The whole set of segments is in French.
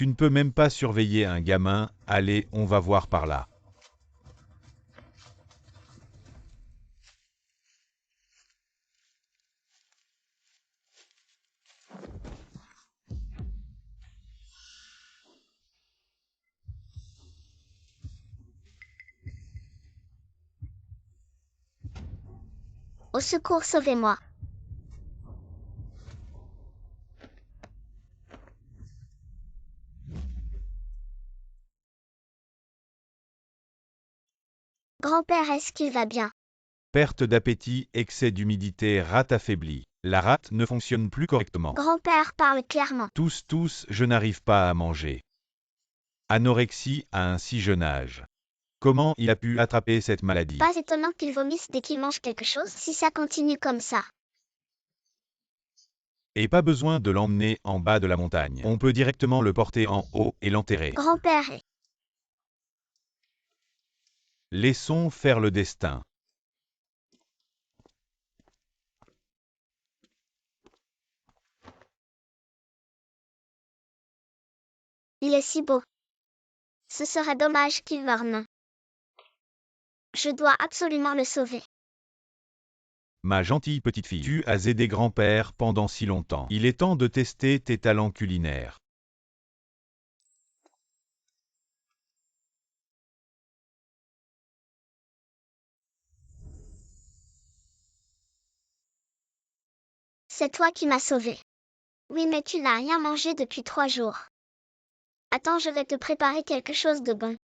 Tu ne peux même pas surveiller un gamin, allez, on va voir par là. Au secours, sauvez-moi. Grand-père, est-ce qu'il va bien? Perte d'appétit, excès d'humidité, rate affaiblie. La rate ne fonctionne plus correctement. Grand-père parle clairement. Tous, je n'arrive pas à manger. Anorexie à un si jeune âge. Comment il a pu attraper cette maladie? Pas étonnant qu'il vomisse dès qu'il mange quelque chose si ça continue comme ça. Et pas besoin de l'emmener en bas de la montagne. On peut directement le porter en haut et l'enterrer. Grand-père est... Laissons faire le destin. Il est si beau. Ce serait dommage qu'il meure, non. Je dois absolument le sauver. Ma gentille petite fille, tu as aidé grand-père pendant si longtemps. Il est temps de tester tes talents culinaires. C'est toi qui m'as sauvé. Oui, mais tu n'as rien mangé depuis 3 jours. Attends, je vais te préparer quelque chose de bon.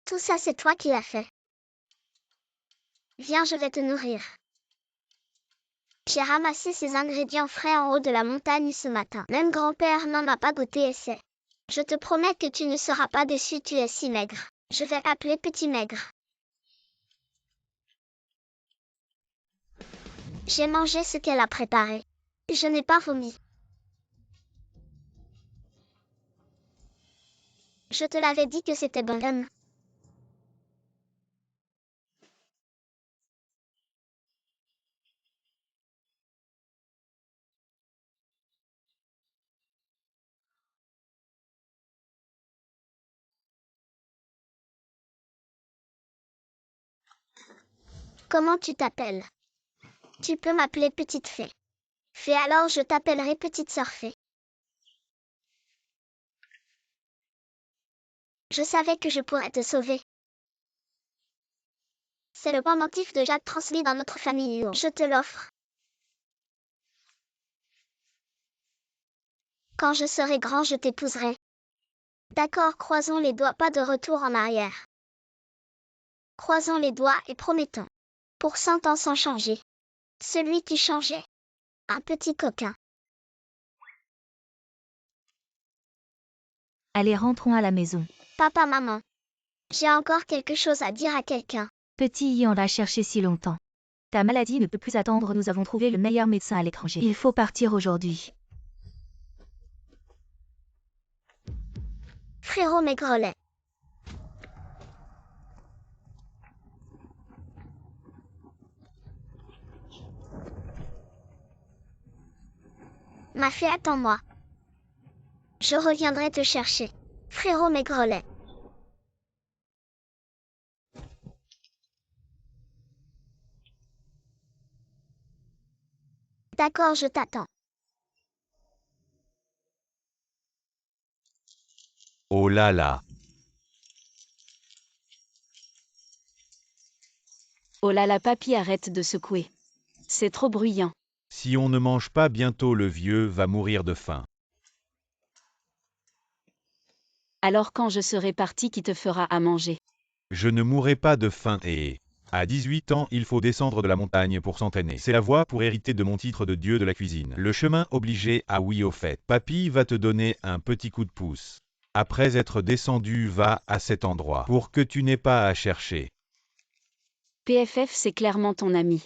Tout ça, c'est toi qui l'as fait. Viens, je vais te nourrir. J'ai ramassé ces ingrédients frais en haut de la montagne ce matin. Même grand-père n'en a pas goûté et c'est. Je te promets que tu ne seras pas déçu, tu es si maigre. Je vais appeler Petit Maigre. J'ai mangé ce qu'elle a préparé. Je n'ai pas vomi. Je te l'avais dit que c'était bon. Comment tu t'appelles? Tu peux m'appeler Petite Fée. Fée, alors je t'appellerai Petite Sœur Fée. Je savais que je pourrais te sauver. C'est le pendentif de Jacques transmis dans notre famille. Je te l'offre. Quand je serai grand, je t'épouserai. D'accord, croisons les doigts, pas de retour en arrière. Croisons les doigts et promettons. Pour 100 ans sans changer. Celui qui changeait. Un petit coquin. Allez, rentrons à la maison. Papa, maman. J'ai encore quelque chose à dire à quelqu'un. Petit, y en a cherché si longtemps. Ta maladie ne peut plus attendre, nous avons trouvé le meilleur médecin à l'étranger. Il faut partir aujourd'hui. Frérot Maigrelet. Ma fille, attends-moi. Je reviendrai te chercher. Frérot Maigrelet. D'accord, je t'attends. Oh là là. Oh là là, papy, arrête de secouer. C'est trop bruyant. Si on ne mange pas bientôt, le vieux va mourir de faim. Alors quand je serai parti, qui te fera à manger? Je ne mourrai pas de faim et... À 18 ans, il faut descendre de la montagne pour s'entraîner. C'est la voie pour hériter de mon titre de dieu de la cuisine. Le chemin obligé, ah oui au fait. Papy va te donner un petit coup de pouce. Après être descendu, va à cet endroit pour que tu n'aies pas à chercher. PFF, c'est clairement ton ami.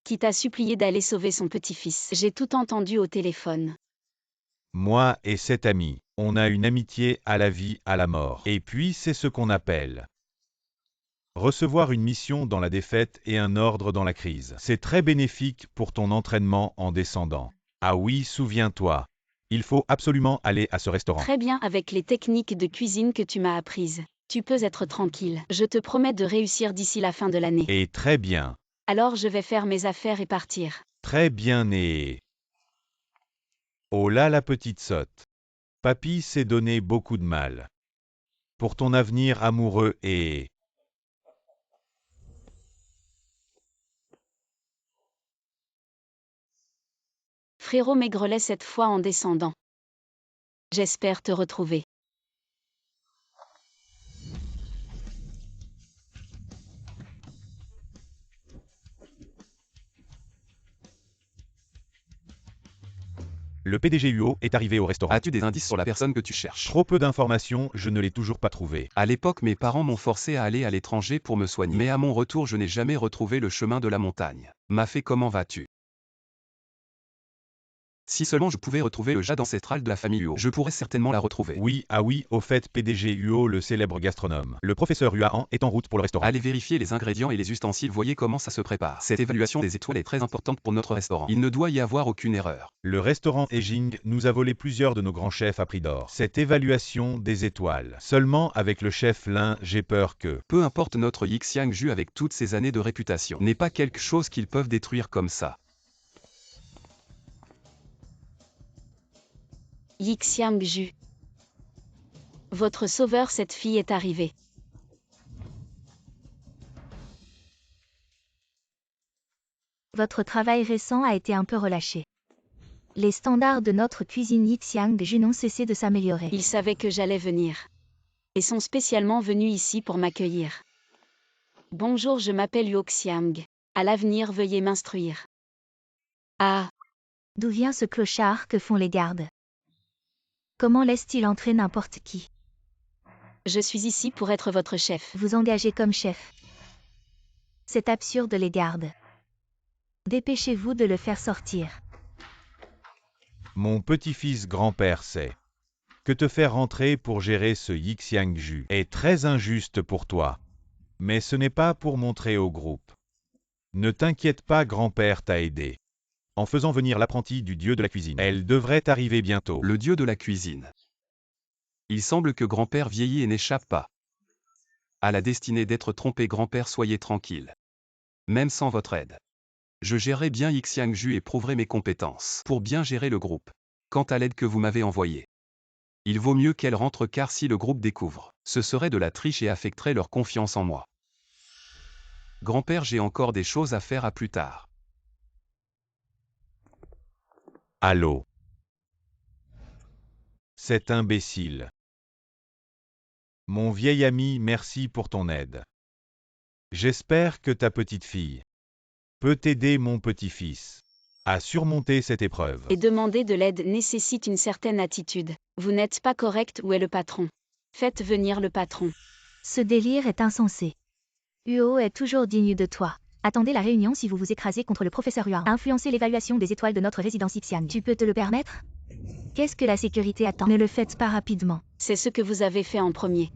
Qui t'a supplié d'aller sauver son petit-fils. J'ai tout entendu au téléphone. Moi et cet ami, on a une amitié à la vie, à la mort. Et puis c'est ce qu'on appelle recevoir une mission dans la défaite et un ordre dans la crise. C'est très bénéfique pour ton entraînement en descendant. Ah oui, souviens-toi. Il faut absolument aller à ce restaurant. Très bien avec les techniques de cuisine que tu m'as apprises. Tu peux être tranquille. Je te promets de réussir d'ici la fin de l'année. Et très bien. Alors je vais faire mes affaires et partir. Très bien et... Oh là la petite sotte. Papy s'est donné beaucoup de mal. Pour ton avenir amoureux et... Frérot maigrelet cette fois en descendant. J'espère te retrouver. Le PDG UO est arrivé au restaurant. As-tu des indices sur la personne que tu cherches? Trop peu d'informations, je ne l'ai toujours pas trouvé. À l'époque, mes parents m'ont forcé à aller à l'étranger pour me soigner. Mais à mon retour, je n'ai jamais retrouvé le chemin de la montagne. Ma fée, comment vas-tu? Si seulement je pouvais retrouver le jade ancestral de la famille Huo, je pourrais certainement la retrouver. Oui, ah oui, au fait PDG UO, le célèbre gastronome. Le professeur Huan est en route pour le restaurant. Allez vérifier les ingrédients et les ustensiles, voyez comment ça se prépare. Cette évaluation des étoiles est très importante pour notre restaurant. Il ne doit y avoir aucune erreur. Le restaurant Ejing nous a volé plusieurs de nos grands chefs à prix d'or. Cette évaluation des étoiles. Seulement avec le chef Lin, j'ai peur que... Peu importe notre Yixiang Ju avec toutes ces années de réputation, n'est pas quelque chose qu'ils peuvent détruire comme ça. Yixiang Ju. Votre sauveur, cette fille est arrivée. Votre travail récent a été un peu relâché. Les standards de notre cuisine Yixiang Ju n'ont cessé de s'améliorer. Ils savaient que j'allais venir. Et sont spécialement venus ici pour m'accueillir. Bonjour, je m'appelle Yuo Xiang. À l'avenir, veuillez m'instruire. Ah, D'où vient ce clochard? Que font les gardes? Comment laisse-t-il entrer n'importe qui? je suis ici pour être votre chef. Vous engagez comme chef. C'est absurde, les gardes. Dépêchez-vous de le faire sortir. Mon petit-fils grand-père sait que te faire rentrer pour gérer ce Yixiang Ju est très injuste pour toi. Mais ce n'est pas pour montrer au groupe. Ne t'inquiète pas, grand-père t'a aidé. En faisant venir l'apprentie du dieu de la cuisine. Elle devrait arriver bientôt. Le dieu de la cuisine. Il semble que grand-père vieillit et n'échappe pas à la destinée d'être trompé. Grand-père, soyez tranquille. Même sans votre aide, je gérerai bien Yixiang Ju et prouverai mes compétences pour bien gérer le groupe. Quant à l'aide que vous m'avez envoyée, il vaut mieux qu'elle rentre, car si le groupe découvre, ce serait de la triche et affecterait leur confiance en moi. Grand-père, j'ai encore des choses à faire, à plus tard. Allô? Cet imbécile. Mon vieil ami, merci pour ton aide. J'espère que ta petite fille peut t'aider, mon petit-fils, à surmonter cette épreuve. Et demander de l'aide nécessite une certaine attitude. Vous n'êtes pas correct, où est le patron? Faites venir le patron. Ce délire est insensé. Huo est toujours digne de toi. Attendez la réunion si vous vous écrasez contre le professeur Huan. Influencer l'évaluation des étoiles de notre résidence Yixiang. Tu peux te le permettre? Qu'est-ce que la sécurité attend? Ne le faites pas rapidement. C'est ce que vous avez fait en premier.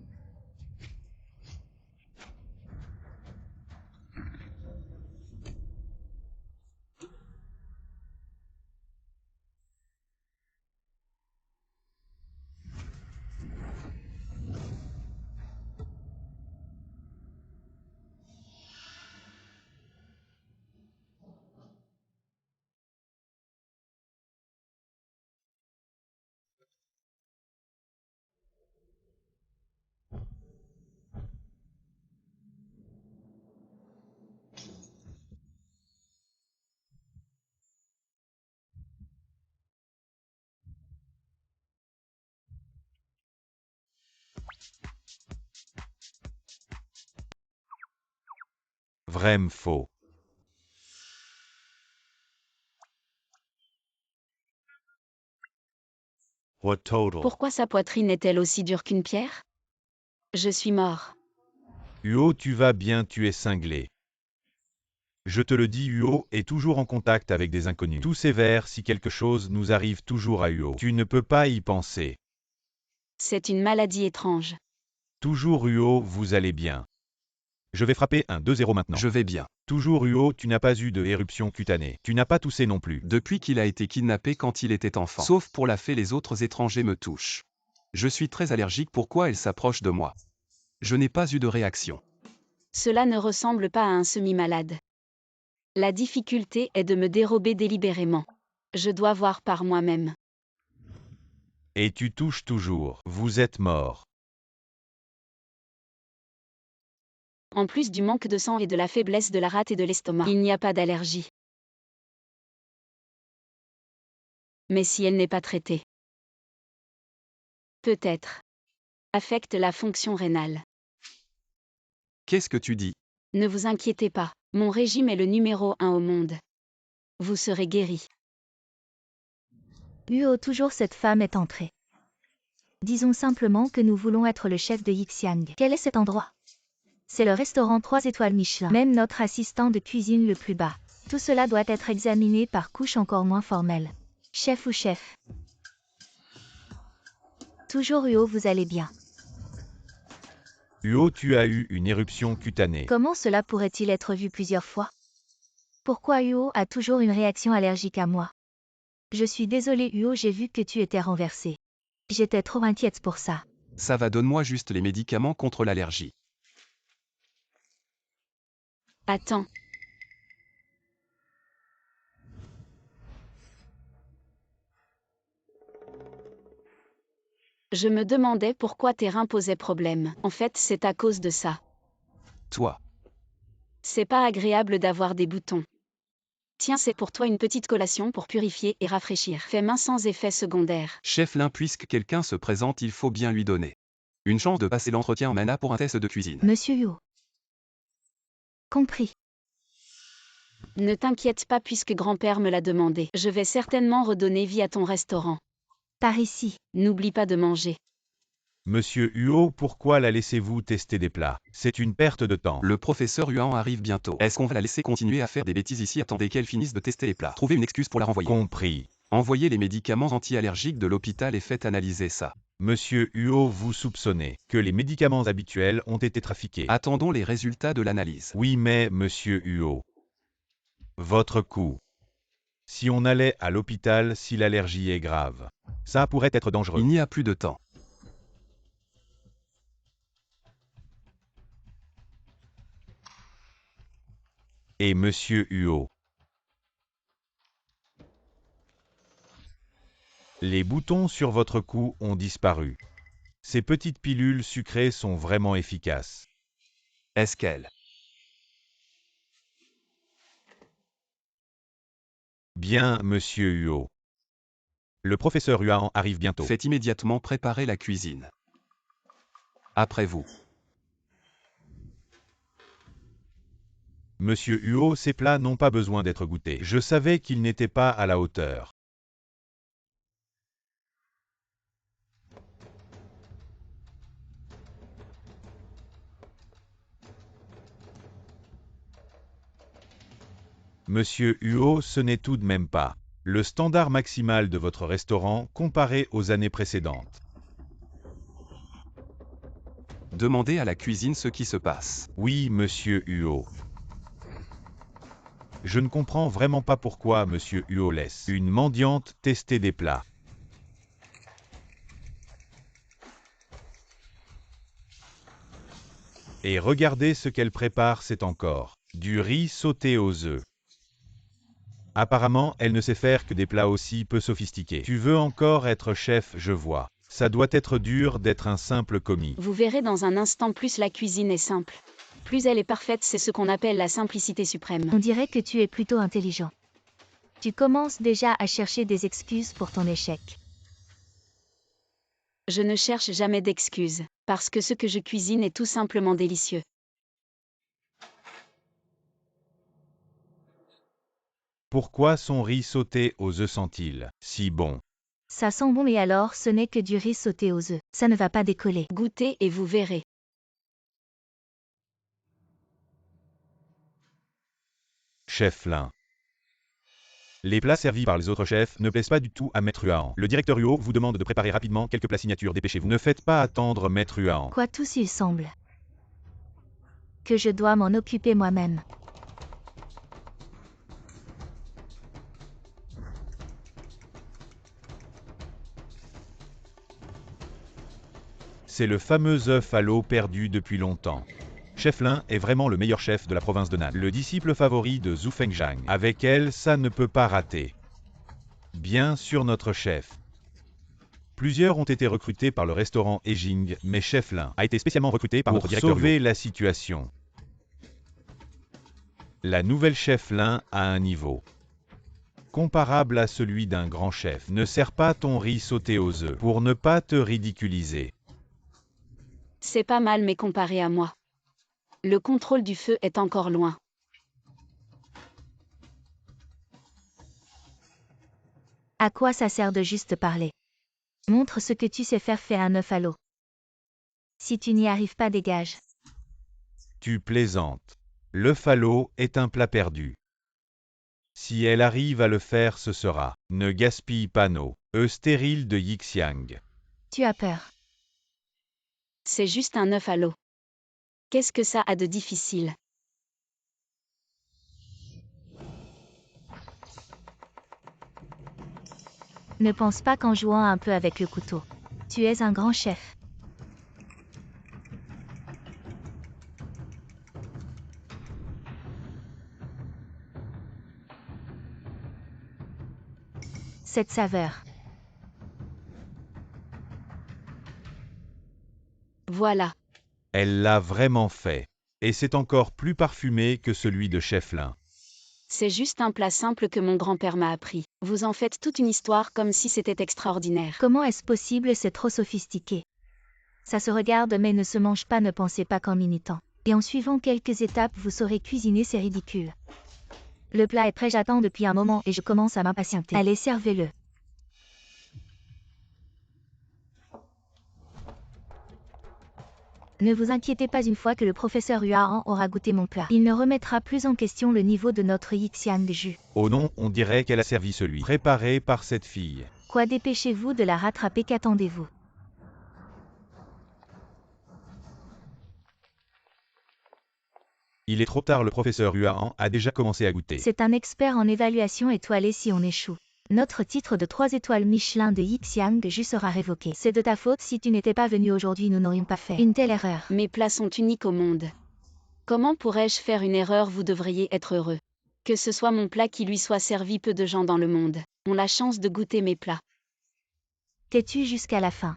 Vraiment faux. What total? Pourquoi sa poitrine est-elle aussi dure qu'une pierre? Je suis mort. Huo, tu vas bien, tu es cinglé. Je te le dis, Huo est toujours en contact avec des inconnus. Tout sévère si quelque chose nous arrive toujours à Huo. Tu ne peux pas y penser. C'est une maladie étrange. Toujours Huo, vous allez bien. Je vais frapper un 2-0 maintenant. Je vais bien. Toujours Huo, tu n'as pas eu de éruption cutanée. Tu n'as pas toussé non plus. Depuis qu'il a été kidnappé quand il était enfant. Sauf pour la fée, les autres étrangers me touchent. Je suis très allergique, pourquoi elle s'approche de moi? Je n'ai pas eu de réaction. Cela ne ressemble pas à un semi-malade. La difficulté est de me dérober délibérément. Je dois voir par moi-même. Et tu touches toujours. Vous êtes mort. En plus du manque de sang et de la faiblesse de la rate et de l'estomac, il n'y a pas d'allergie. Mais si elle n'est pas traitée, peut-être affecte la fonction rénale. Qu'est-ce que tu dis? Ne vous inquiétez pas, mon régime est le numéro 1 au monde. Vous serez guéri. Huo, toujours cette femme est entrée. Disons simplement que nous voulons être le chef de Yixiang. Quel est cet endroit? C'est le restaurant 3 étoiles Michelin. Même notre assistant de cuisine le plus bas. Tout cela doit être examiné par couche encore moins formelle. Chef ou chef? Toujours Huo, vous allez bien. Huo, tu as eu une éruption cutanée. Comment cela pourrait-il être vu plusieurs fois? Pourquoi Huo a toujours une réaction allergique à moi? Je suis désolée Huo, j'ai vu que tu étais renversé. J'étais trop inquiète pour ça. Ça va, donne-moi juste les médicaments contre l'allergie. Attends. Je me demandais pourquoi tes reins posaient problème. En fait, c'est à cause de ça. Toi. C'est pas agréable d'avoir des boutons. Tiens, c'est pour toi une petite collation pour purifier et rafraîchir. Fait main sans effet secondaire. Chef Lin, puisque quelqu'un se présente, il faut bien lui donner une chance de passer l'entretien en mana pour un test de cuisine. Monsieur Huo. Compris. Ne t'inquiète pas puisque grand-père me l'a demandé. Je vais certainement redonner vie à ton restaurant. Par ici. N'oublie pas de manger. Monsieur Huo, pourquoi la laissez-vous tester des plats? C'est une perte de temps. Le professeur Huan arrive bientôt. Est-ce qu'on va la laisser continuer à faire des bêtises ici? Attendez qu'elle finisse de tester les plats. Trouvez une excuse pour la renvoyer. Compris. Envoyez les médicaments anti-allergiques de l'hôpital et faites analyser ça. Monsieur Huo, vous soupçonnez que les médicaments habituels ont été trafiqués. Attendons les résultats de l'analyse. Oui, mais monsieur Huo, votre coup. Si on allait à l'hôpital si l'allergie est grave, ça pourrait être dangereux. Il n'y a plus de temps. Et monsieur Huo, les boutons sur votre cou ont disparu. Ces petites pilules sucrées sont vraiment efficaces. Est-ce qu'elle? Bien, monsieur Huo. Le professeur Huan arrive bientôt. Faites immédiatement préparer la cuisine. Après vous. Monsieur Huo, ces plats n'ont pas besoin d'être goûtés. Je savais qu'ils n'étaient pas à la hauteur. Monsieur Huo, ce n'est tout de même pas le standard maximal de votre restaurant comparé aux années précédentes. Demandez à la cuisine ce qui se passe. Oui, monsieur Huo. Je ne comprends vraiment pas pourquoi monsieur Huo laisse une mendiante tester des plats. Et regardez ce qu'elle prépare, c'est encore du riz sauté aux œufs. Apparemment, elle ne sait faire que des plats aussi peu sophistiqués. Tu veux encore être chef, je vois. Ça doit être dur d'être un simple commis. Vous verrez dans un instant, plus la cuisine est simple. Plus elle est parfaite, c'est ce qu'on appelle la simplicité suprême. On dirait que tu es plutôt intelligent. Tu commences déjà à chercher des excuses pour ton échec. Je ne cherche jamais d'excuses, parce que ce que je cuisine est tout simplement délicieux. Pourquoi son riz sauté aux œufs sent-il si bon? Ça sent bon et alors ce n'est que du riz sauté aux œufs. Ça ne va pas décoller. Goûtez et vous verrez. Chef Lin. Les plats servis par les autres chefs ne plaisent pas du tout à Maître Huan. Le directeur Huo vous demande de préparer rapidement quelques plats signatures. Dépêchez-vous. Ne faites pas attendre Maître Huan. Quoi tous il semble que je dois m'en occuper moi-même. C'est le fameux œuf à l'eau perdu depuis longtemps. Chef Lin est vraiment le meilleur chef de la province de Nan. Le disciple favori de Zhu Fengjiang. Avec elle, ça ne peut pas rater. Bien sûr notre chef. Plusieurs ont été recrutés par le restaurant Ejing, mais Chef Lin a été spécialement recruté par notre directeur sauver la situation. La nouvelle Chef Lin a un niveau comparable à celui d'un grand chef. Ne sers pas ton riz sauté aux œufs pour ne pas te ridiculiser. C'est pas mal mais comparé à moi. Le contrôle du feu est encore loin. À quoi ça sert de juste parler? Montre ce que tu sais faire, fais un œuf à l'eau. Si tu n'y arrives pas, dégage. Tu plaisantes. L'œuf à l'eau est un plat perdu. Si elle arrive à le faire, ce sera. Ne gaspille pas nos œufs stériles de Yixiang. Tu as peur. C'est juste un œuf à l'eau. Qu'est-ce que ça a de difficile? Ne pense pas qu'en jouant un peu avec le couteau. Tu es un grand chef. Cette saveur. Voilà. Elle l'a vraiment fait. Et c'est encore plus parfumé que celui de Chef Lin. C'est juste un plat simple que mon grand-père m'a appris. Vous en faites toute une histoire comme si c'était extraordinaire. Comment est-ce possible? C'est trop sophistiqué. Ça se regarde mais ne se mange pas, ne pensez pas qu'en militant. Et en suivant quelques étapes, vous saurez cuisiner, c'est ridicule. Le plat est prêt, j'attends depuis un moment et je commence à m'impatienter. Allez, servez-le. Ne vous inquiétez pas, une fois que le professeur Huan aura goûté mon plat, il ne remettra plus en question le niveau de notre Yixiang jus. Oh non, on dirait qu'elle a servi celui préparé par cette fille. Quoi, dépêchez-vous de la rattraper, qu'attendez-vous? Il est trop tard, le professeur Huan a déjà commencé à goûter. C'est un expert en évaluation étoilée. Si on échoue, notre titre de 3 étoiles Michelin de Yixiang jus sera révoqué. C'est de ta faute, si tu n'étais pas venu aujourd'hui, nous n'aurions pas fait une telle erreur. Mes plats sont uniques au monde. Comment pourrais-je faire une erreur? Vous devriez être heureux. Que ce soit mon plat qui lui soit servi, peu de gens dans le monde ont la chance de goûter mes plats. Tais-tu jusqu'à la fin.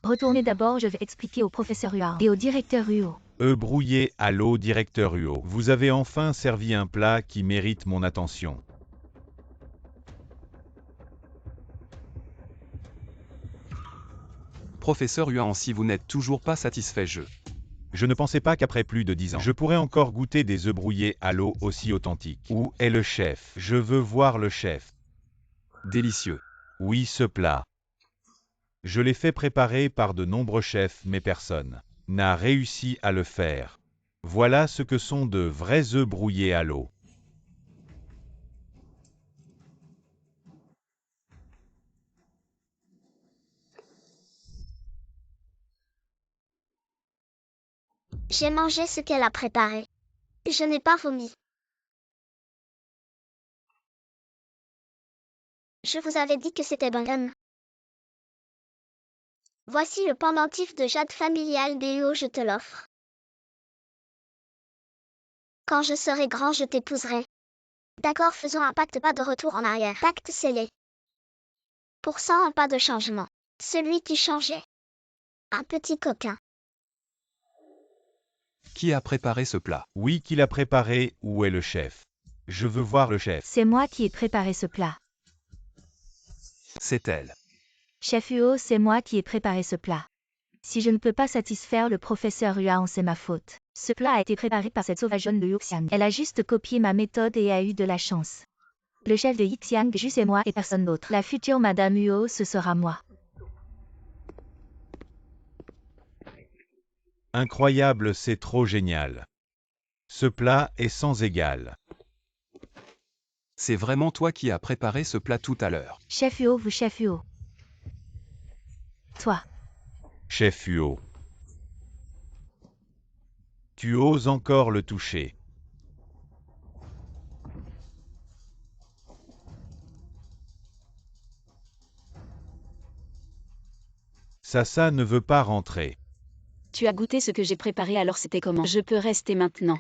Retournez d'abord, je vais expliquer au professeur Huan et au directeur Huo. Œufs brouillés à l'eau, directeur Huo. Vous avez enfin servi un plat qui mérite mon attention. Professeur Huan, si vous n'êtes toujours pas satisfait, Je ne pensais pas qu'après plus de 10 ans, je pourrais encore goûter des œufs brouillés à l'eau aussi authentiques. Où est le chef? Je veux voir le chef. Délicieux. Oui, ce plat. Je l'ai fait préparer par de nombreux chefs, mais personne n'a réussi à le faire. Voilà ce que sont de vrais œufs brouillés à l'eau. J'ai mangé ce qu'elle a préparé. Je n'ai pas vomi. Je vous avais dit que c'était bon. Voici le pendentif de jade familial des Huo, je te l'offre. Quand je serai grand, je t'épouserai. D'accord, faisons un pacte, pas de retour en arrière. Pacte scellé. Pour 100 ans, pas de changement. Celui qui changeait. Un petit coquin. Qui a préparé ce plat? Oui, qui l'a préparé? Où est le chef? Je veux voir le chef. C'est moi qui ai préparé ce plat. C'est elle. Chef Huo, c'est moi qui ai préparé ce plat. Si je ne peux pas satisfaire le professeur Huan, c'est ma faute. Ce plat a été préparé par cette sauvageonne de Yixiang. Elle a juste copié ma méthode et a eu de la chance. Le chef de Yixiang jus, c'est moi et personne d'autre. La future Madame Huo, ce sera moi. Incroyable, c'est trop génial. Ce plat est sans égal. C'est vraiment toi qui as préparé ce plat tout à l'heure. Chef Huo, vous chef Huo. Toi. Chef Huo. Tu oses encore le toucher. Ça ne veut pas rentrer. Tu as goûté ce que j'ai préparé, alors c'était comment? Je peux rester maintenant.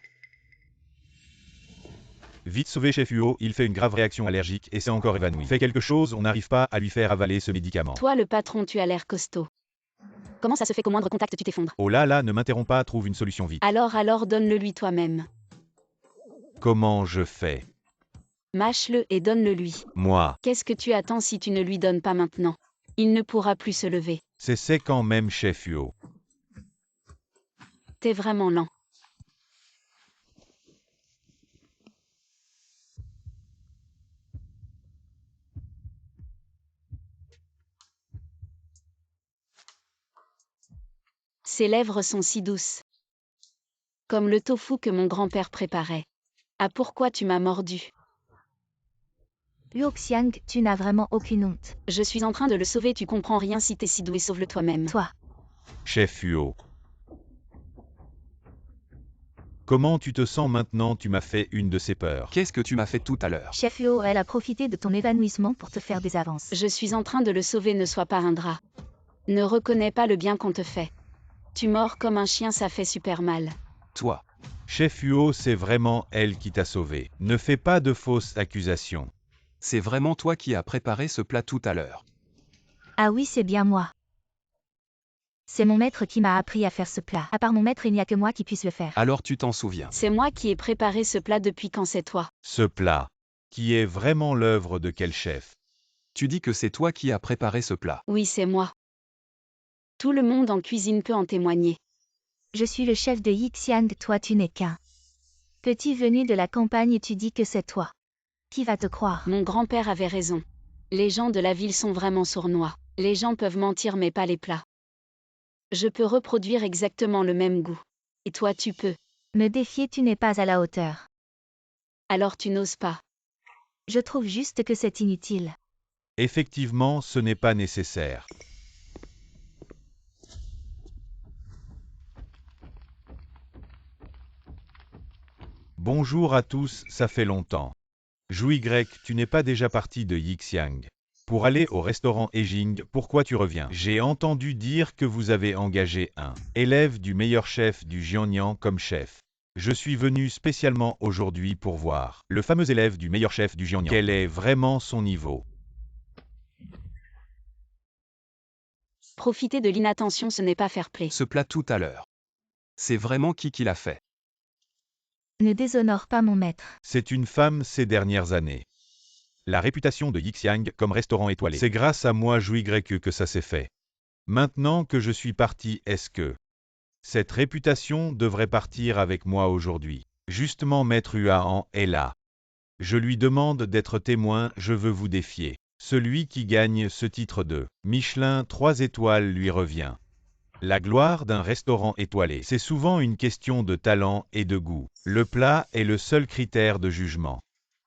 Vite sauvé Chef Huo, il fait une grave réaction allergique et s'est encore évanoui. Fais quelque chose, on n'arrive pas à lui faire avaler ce médicament. Toi le patron, tu as l'air costaud. Comment ça se fait qu'au moindre contact tu t'effondres? Oh là, ne m'interromps pas, trouve une solution vite. Alors donne-le lui toi-même. Comment je fais? Mâche-le et donne-le lui. Moi. Qu'est-ce que tu attends si tu ne lui donnes pas maintenant? Il ne pourra plus se lever. C'est quand même Chef Huo. T'es vraiment lent. Ses lèvres sont si douces. Comme le tofu que mon grand-père préparait. Ah, pourquoi tu m'as mordu? Huo Xiang, tu n'as vraiment aucune honte. Je suis en train de le sauver, tu comprends rien si t'es si doué, sauve-le toi-même. Toi. Chef Huo. Comment tu te sens maintenant? Tu m'as fait une de ces peurs. Qu'est-ce que tu m'as fait tout à l'heure? Chef Huo, elle a profité de ton évanouissement pour te faire des avances. Je suis en train de le sauver, ne sois pas ingrat. Ne reconnais pas le bien qu'on te fait. Tu mords comme un chien, ça fait super mal. Toi. Chef Huo, c'est vraiment elle qui t'a sauvé. Ne fais pas de fausses accusations. C'est vraiment toi qui as préparé ce plat tout à l'heure. Ah oui, c'est bien moi. C'est mon maître qui m'a appris à faire ce plat. À part mon maître, il n'y a que moi qui puisse le faire. Alors tu t'en souviens. C'est moi qui ai préparé ce plat depuis quand c'est toi? Ce plat, qui est vraiment l'œuvre de quel chef? Tu dis que c'est toi qui as préparé ce plat. Oui, c'est moi. Tout le monde en cuisine peut en témoigner. Je suis le chef de Yi Xiang, toi tu n'es qu'un petit venu de la campagne et tu dis que c'est toi. Qui va te croire? Mon grand-père avait raison. Les gens de la ville sont vraiment sournois. Les gens peuvent mentir mais pas les plats. Je peux reproduire exactement le même goût. Et toi tu peux. Me défier, tu n'es pas à la hauteur. Alors tu n'oses pas. Je trouve juste que c'est inutile. Effectivement, ce n'est pas nécessaire. Bonjour à tous, ça fait longtemps. Jouy grec, tu n'es pas déjà parti de Yi Xiang pour aller au restaurant Ejing, pourquoi tu reviens? J'ai entendu dire que vous avez engagé un élève du meilleur chef du Jiangnan comme chef. Je suis venu spécialement aujourd'hui pour voir le fameux élève du meilleur chef du Jiangnan. Quel est vraiment son niveau? Profiter de l'inattention, ce n'est pas fair play. Ce plat tout à l'heure. C'est vraiment qui l'a fait? Ne déshonore pas mon maître. C'est une femme ces dernières années. La réputation de Yi Xiang comme restaurant étoilé. C'est grâce à moi Jouy grec que ça s'est fait. Maintenant que je suis parti, est-ce que cette réputation devrait partir avec moi aujourd'hui? Justement, Maître Huan est là. Je lui demande d'être témoin, je veux vous défier. Celui qui gagne ce titre de Michelin 3 étoiles lui revient. La gloire d'un restaurant étoilé, c'est souvent une question de talent et de goût. Le plat est le seul critère de jugement.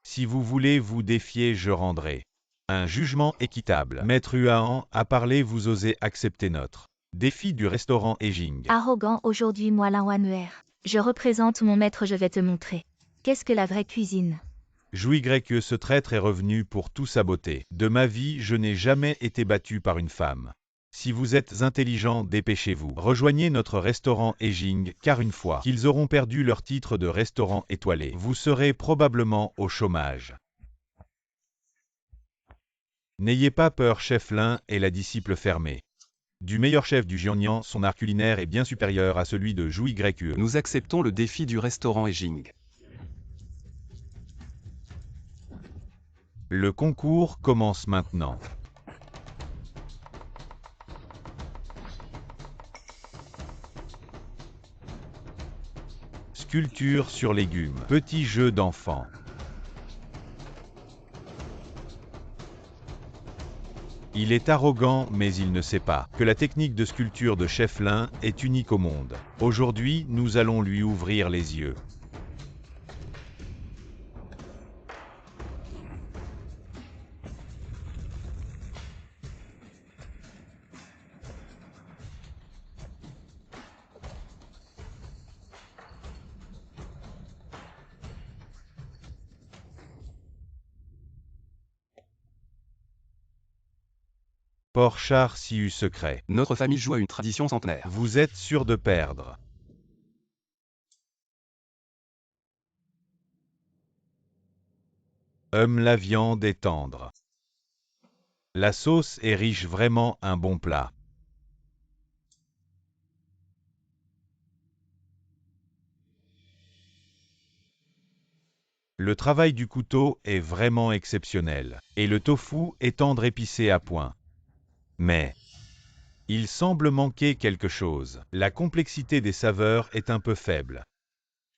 Si vous voulez vous défier, je rendrai un jugement équitable. Maître Huan a parlé, vous osez accepter notre défi du restaurant Ejing. Arrogant, aujourd'hui moi Lan Wanmer. Je représente mon maître, je vais te montrer. Qu'est-ce que la vraie cuisine? Jouy grec, ce traître est revenu pour tout saboter. De ma vie, je n'ai jamais été battu par une femme. Si vous êtes intelligent, dépêchez-vous. Rejoignez notre restaurant Ejing, car une fois qu'ils auront perdu leur titre de restaurant étoilé, vous serez probablement au chômage. N'ayez pas peur, chef Lin est la disciple fermée du meilleur chef du Jiangnan, son art culinaire est bien supérieur à celui de Jouy grec. Nous acceptons le défi du restaurant Ejing. Le concours commence maintenant. Sculpture sur légumes. Petit jeu d'enfant. Il est arrogant, mais il ne sait pas que la technique de sculpture de Chef Lin est unique au monde. Aujourd'hui, nous allons lui ouvrir les yeux. Porchard Siu secret. Notre famille joue à une tradition centenaire. Vous êtes sûr de perdre. La viande est tendre. La sauce est riche, vraiment un bon plat. Le travail du couteau est vraiment exceptionnel. Et le tofu est tendre épicé à point. Mais il semble manquer quelque chose. La complexité des saveurs est un peu faible.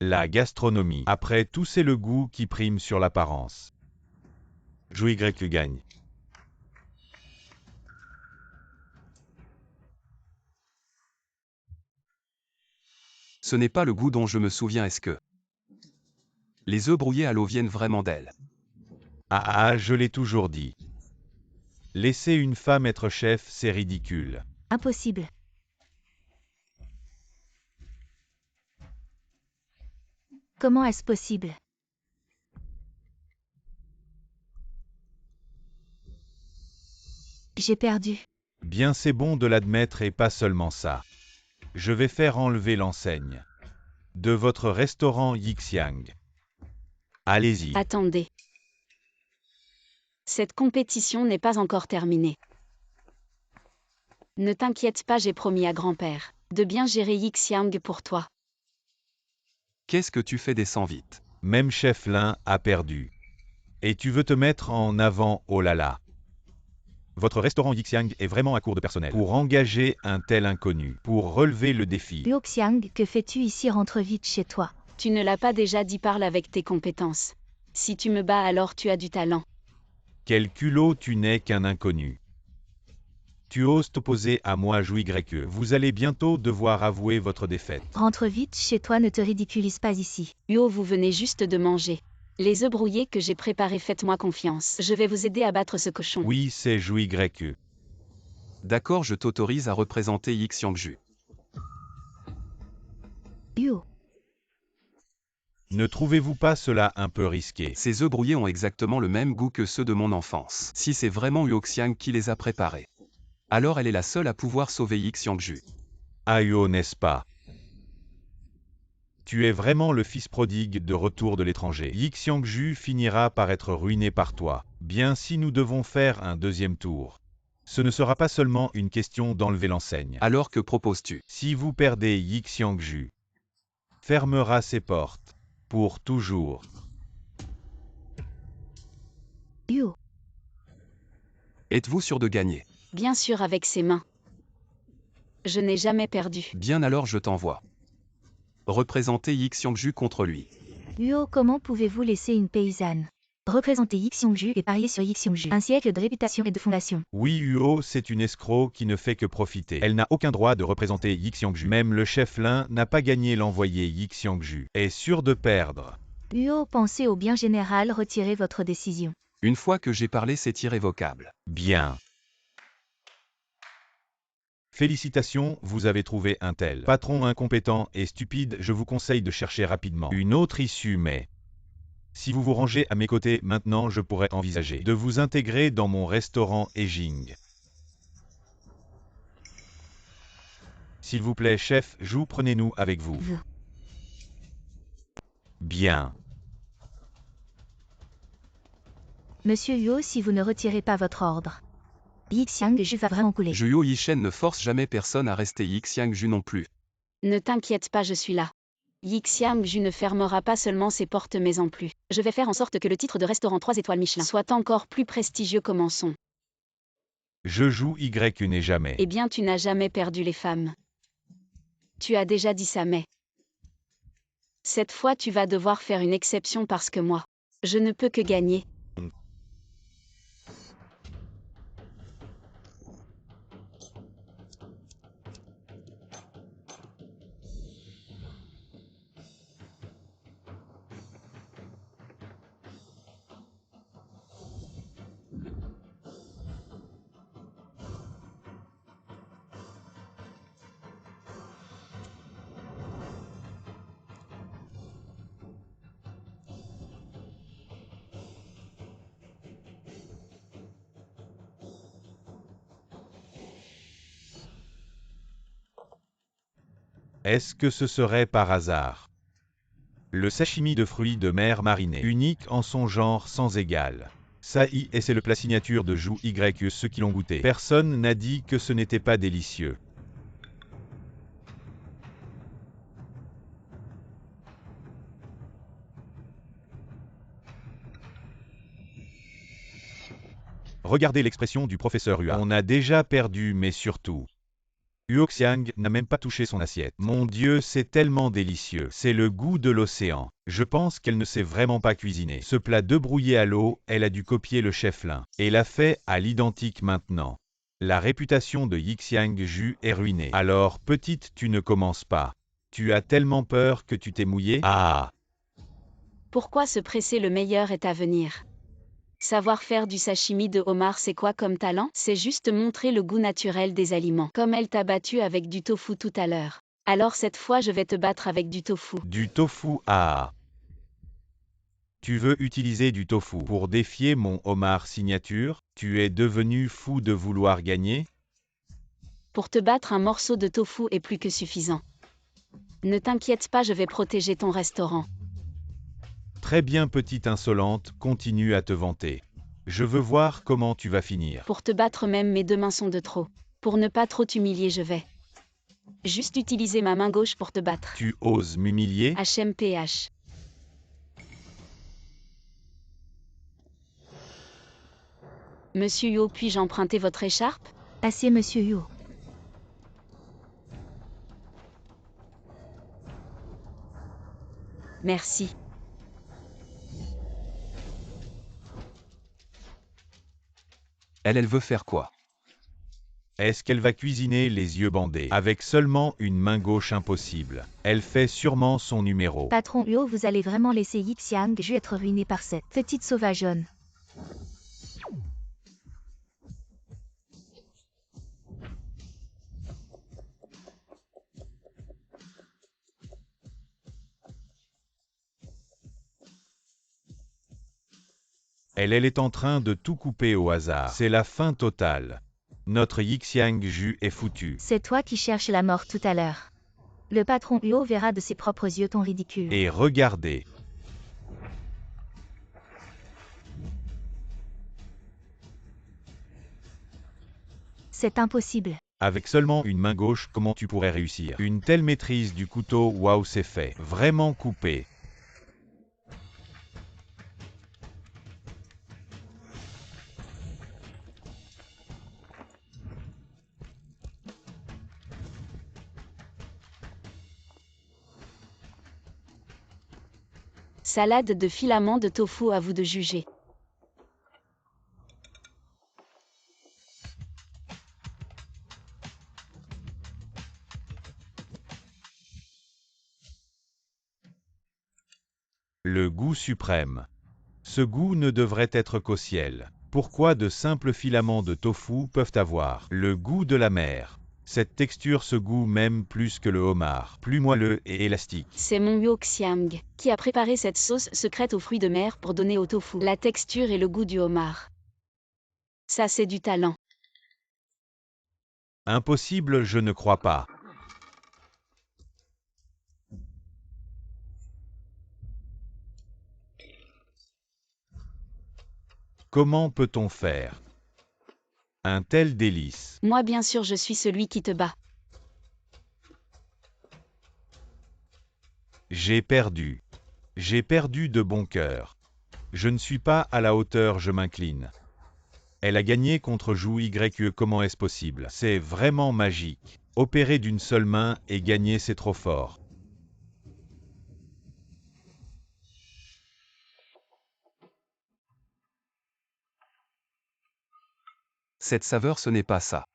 La gastronomie, après tout, c'est le goût qui prime sur l'apparence. Jouy gagne. Ce n'est pas le goût dont je me souviens. Est-ce que les œufs brouillés à l'eau viennent vraiment d'elle? Ah, je l'ai toujours dit. Laisser une femme être chef, c'est ridicule. Impossible. Comment est-ce possible? J'ai perdu. Bien, c'est bon de l'admettre, et pas seulement ça. Je vais faire enlever l'enseigne de votre restaurant Yixiang. Allez-y. Attendez. Cette compétition n'est pas encore terminée. Ne t'inquiète pas, j'ai promis à grand-père de bien gérer Yixiang pour toi. Qu'est-ce que tu fais? Descends vite. Même chef Lin a perdu. Et tu veux te mettre en avant, oh là là. Votre restaurant Yixiang est vraiment à court de personnel. Pour engager un tel inconnu, pour relever le défi. Luo Xiang, que fais-tu ici? Rentre vite chez toi. Tu ne l'as pas déjà dit, parle avec tes compétences. Si tu me bats, alors tu as du talent. Quel culot, tu n'es qu'un inconnu. Tu oses t'opposer à moi, Jouy Grec. Vous allez bientôt devoir avouer votre défaite. Rentre vite chez toi, ne te ridiculise pas ici. Huo, vous venez juste de manger les œufs brouillés que j'ai préparés, faites-moi confiance. Je vais vous aider à battre ce cochon. Oui, c'est Jouy Grec. D'accord, je t'autorise à représenter Yixiangju. Huo. Ne trouvez-vous pas cela un peu risqué? Ces œufs brouillés ont exactement le même goût que ceux de mon enfance. Si c'est vraiment Yuoxiang qui les a préparés, alors elle est la seule à pouvoir sauver Yixiangju. Ayo, n'est-ce pas? Tu es vraiment le fils prodigue de retour de l'étranger. Yixiangju finira par être ruiné par toi. Bien, si nous devons faire un deuxième tour, ce ne sera pas seulement une question d'enlever l'enseigne. Alors que proposes-tu? Si vous perdez, Yixiangju fermera ses portes pour toujours. Huo. Êtes-vous sûr de gagner? Bien sûr, avec ses mains. Je n'ai jamais perdu. Bien, alors je t'envoie représenter Yixiangju contre lui. Huo, comment pouvez-vous laisser une paysanne représenter Yixiangju et parier sur Yixiangju? Un siècle de réputation et de fondation. Oui, Huo, c'est une escroc qui ne fait que profiter. Elle n'a aucun droit de représenter Yixiangju. Même le chef Lin n'a pas gagné. L'envoyé Yixiangju est sûr de perdre. Huo, pensez au bien général, retirez votre décision. Une fois que j'ai parlé, c'est irrévocable. Bien. Félicitations, vous avez trouvé un tel patron incompétent et stupide. Je vous conseille de chercher rapidement une autre issue, mais si vous vous rangez à mes côtés maintenant, je pourrais envisager de vous intégrer dans mon restaurant Ejing. S'il vous plaît, chef Jou, prenez-nous avec vous. Bien. Monsieur Huo, si vous ne retirez pas votre ordre, Yixiangju va vraiment couler. Juyo Yishen ne force jamais personne à rester. Yixiangju non plus. Ne t'inquiète pas, je suis là. Yixiangju ne fermera pas seulement ses portes mais en plus. Je vais faire en sorte que le titre de restaurant 3 étoiles Michelin soit encore plus prestigieux. Commençons. Je joue Y n'est jamais. Eh bien, tu n'as jamais perdu les femmes. Tu as déjà dit ça, mais cette fois tu vas devoir faire une exception parce que moi, je ne peux que gagner. Est-ce que ce serait par hasard le sashimi de fruits de mer marinés, unique en son genre sans égal. Ça y est, c'est le plat signature de Zhu Y. Ceux qui l'ont goûté. Personne n'a dit que ce n'était pas délicieux. Regardez l'expression du professeur Hua. On a déjà perdu, mais surtout, Huoxiang n'a même pas touché son assiette. Mon Dieu, c'est tellement délicieux. C'est le goût de l'océan. Je pense qu'elle ne sait vraiment pas cuisiner. Ce plat de brouillé à l'eau, elle a dû copier le chef Lin. Et l'a fait à l'identique maintenant. La réputation de Yixiang Ju est ruinée. Alors, petite, tu ne commences pas. Tu as tellement peur que tu t'es mouillée. Ah! Pourquoi se presser, le meilleur est à venir. Savoir faire du sashimi de homard, c'est quoi comme talent? C'est juste montrer le goût naturel des aliments. Comme elle t'a battu avec du tofu tout à l'heure. Alors cette fois je vais te battre avec du tofu. Du tofu, ah! Tu veux utiliser du tofu pour défier mon homard signature? Tu es devenu fou de vouloir gagner? Pour te battre, un morceau de tofu est plus que suffisant. Ne t'inquiète pas, je vais protéger ton restaurant. Très bien, petite insolente, continue à te vanter. Je veux voir comment tu vas finir. Pour te battre, même mes deux mains sont de trop. Pour ne pas trop t'humilier, je vais juste utiliser ma main gauche pour te battre. Tu oses m'humilier? HMPH. Monsieur Yo, puis-je emprunter votre écharpe? Assez, monsieur Yo. Merci. Elle veut faire quoi? Est-ce qu'elle va cuisiner les yeux bandés, avec seulement une main gauche impossible? Elle fait sûrement son numéro. Patron Yo, vous allez vraiment laisser Yixiang Ju être ruiné par cette petite sauvageonne. Elle est en train de tout couper au hasard. C'est la fin totale. Notre Yixiang Ju est foutu. C'est toi qui cherches la mort tout à l'heure. Le patron Yo verra de ses propres yeux ton ridicule. Et regardez. C'est impossible. Avec seulement une main gauche, comment tu pourrais réussir? Une telle maîtrise du couteau, waouh, c'est fait. Vraiment coupé. Salade de filaments de tofu, à vous de juger. Le goût suprême. Ce goût ne devrait être qu'au ciel. Pourquoi de simples filaments de tofu peuvent avoir le goût de la mer? Cette texture, ce goût même plus que le homard, plus moelleux et élastique. C'est mon Huoxiang qui a préparé cette sauce secrète aux fruits de mer pour donner au tofu la texture et le goût du homard. Ça, c'est du talent. Impossible, je ne crois pas. Comment peut-on faire un tel délice? Moi, bien sûr, je suis celui qui te bat. J'ai perdu. J'ai perdu de bon cœur. Je ne suis pas à la hauteur, je m'incline. Elle a gagné contre Zhu Y. Comment est-ce possible? C'est vraiment magique. Opérer d'une seule main et gagner, c'est trop fort. Cette saveur, ce n'est pas ça.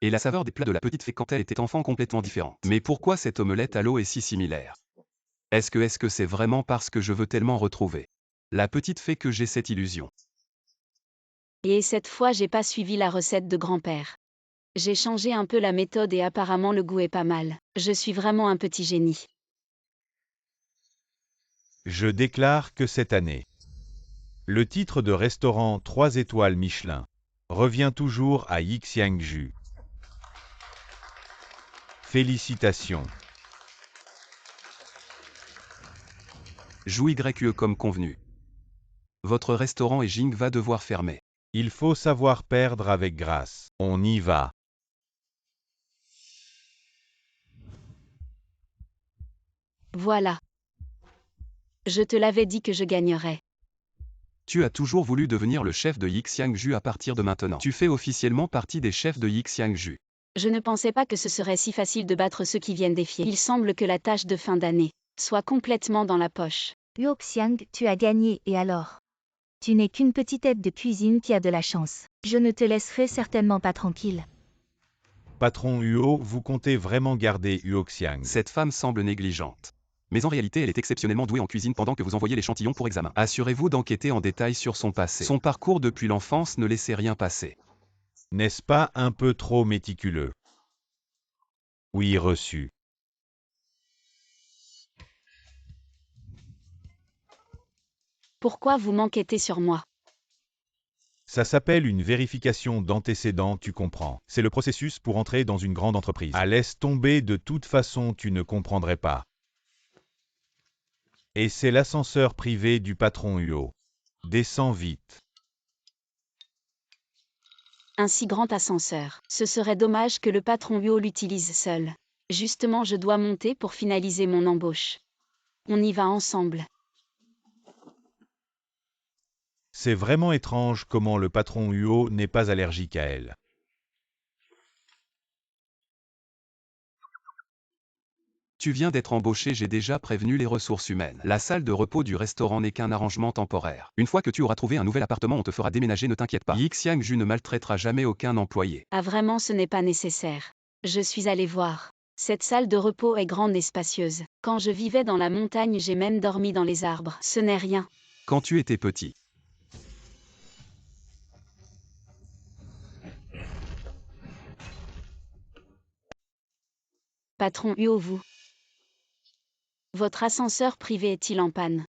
Et la saveur des plats de la petite fée quand elle était enfant complètement différente. Mais pourquoi cette omelette à l'eau est si similaire? Est-ce que c'est vraiment parce que je veux tellement retrouver la petite fée que j'ai cette illusion? Et cette fois, j'ai pas suivi la recette de grand-père. J'ai changé un peu la méthode et apparemment le goût est pas mal. Je suis vraiment un petit génie. Je déclare que cette année, le titre de restaurant 3 étoiles Michelin revient toujours à Yixiang Ju. Félicitations. Joue YE comme convenu. Votre restaurant et Jing va devoir fermer. Il faut savoir perdre avec grâce. On y va. Voilà. Je te l'avais dit que je gagnerais. Tu as toujours voulu devenir le chef de Yixiangju à partir de maintenant. Tu fais officiellement partie des chefs de Yixiangju. Je ne pensais pas que ce serait si facile de battre ceux qui viennent défier. Il semble que la tâche de fin d'année soit complètement dans la poche. Yuoxiang, tu as gagné, et alors? Tu n'es qu'une petite aide de cuisine qui a de la chance. Je ne te laisserai certainement pas tranquille. Patron Huo, vous comptez vraiment garder Yuoxiang. Cette femme semble négligente. Mais en réalité, elle est exceptionnellement douée en cuisine pendant que vous envoyez l'échantillon pour examen. Assurez-vous d'enquêter en détail sur son passé. Son parcours depuis l'enfance ne laissait rien passer. N'est-ce pas un peu trop méticuleux? Oui, reçu. Pourquoi vous m'enquêtez sur moi? Ça s'appelle une vérification d'antécédents, tu comprends. C'est le processus pour entrer dans une grande entreprise. Ah, laisse tomber, de toute façon, tu ne comprendrais pas. Et c'est l'ascenseur privé du patron Huo. Descends vite. Un si grand ascenseur. Ce serait dommage que le patron Huo l'utilise seul. Justement, je dois monter pour finaliser mon embauche. On y va ensemble. C'est vraiment étrange comment le patron Huo n'est pas allergique à elle. Tu viens d'être embauché, j'ai déjà prévenu les ressources humaines. La salle de repos du restaurant n'est qu'un arrangement temporaire. Une fois que tu auras trouvé un nouvel appartement, on te fera déménager, ne t'inquiète pas. Yixiangju ne maltraitera jamais aucun employé. Ah vraiment, ce n'est pas nécessaire. Je suis allée voir. Cette salle de repos est grande et spacieuse. Quand je vivais dans la montagne, j'ai même dormi dans les arbres. Ce n'est rien. Quand tu étais petit. Patron Huo, vous. Votre ascenseur privé est-il en panne?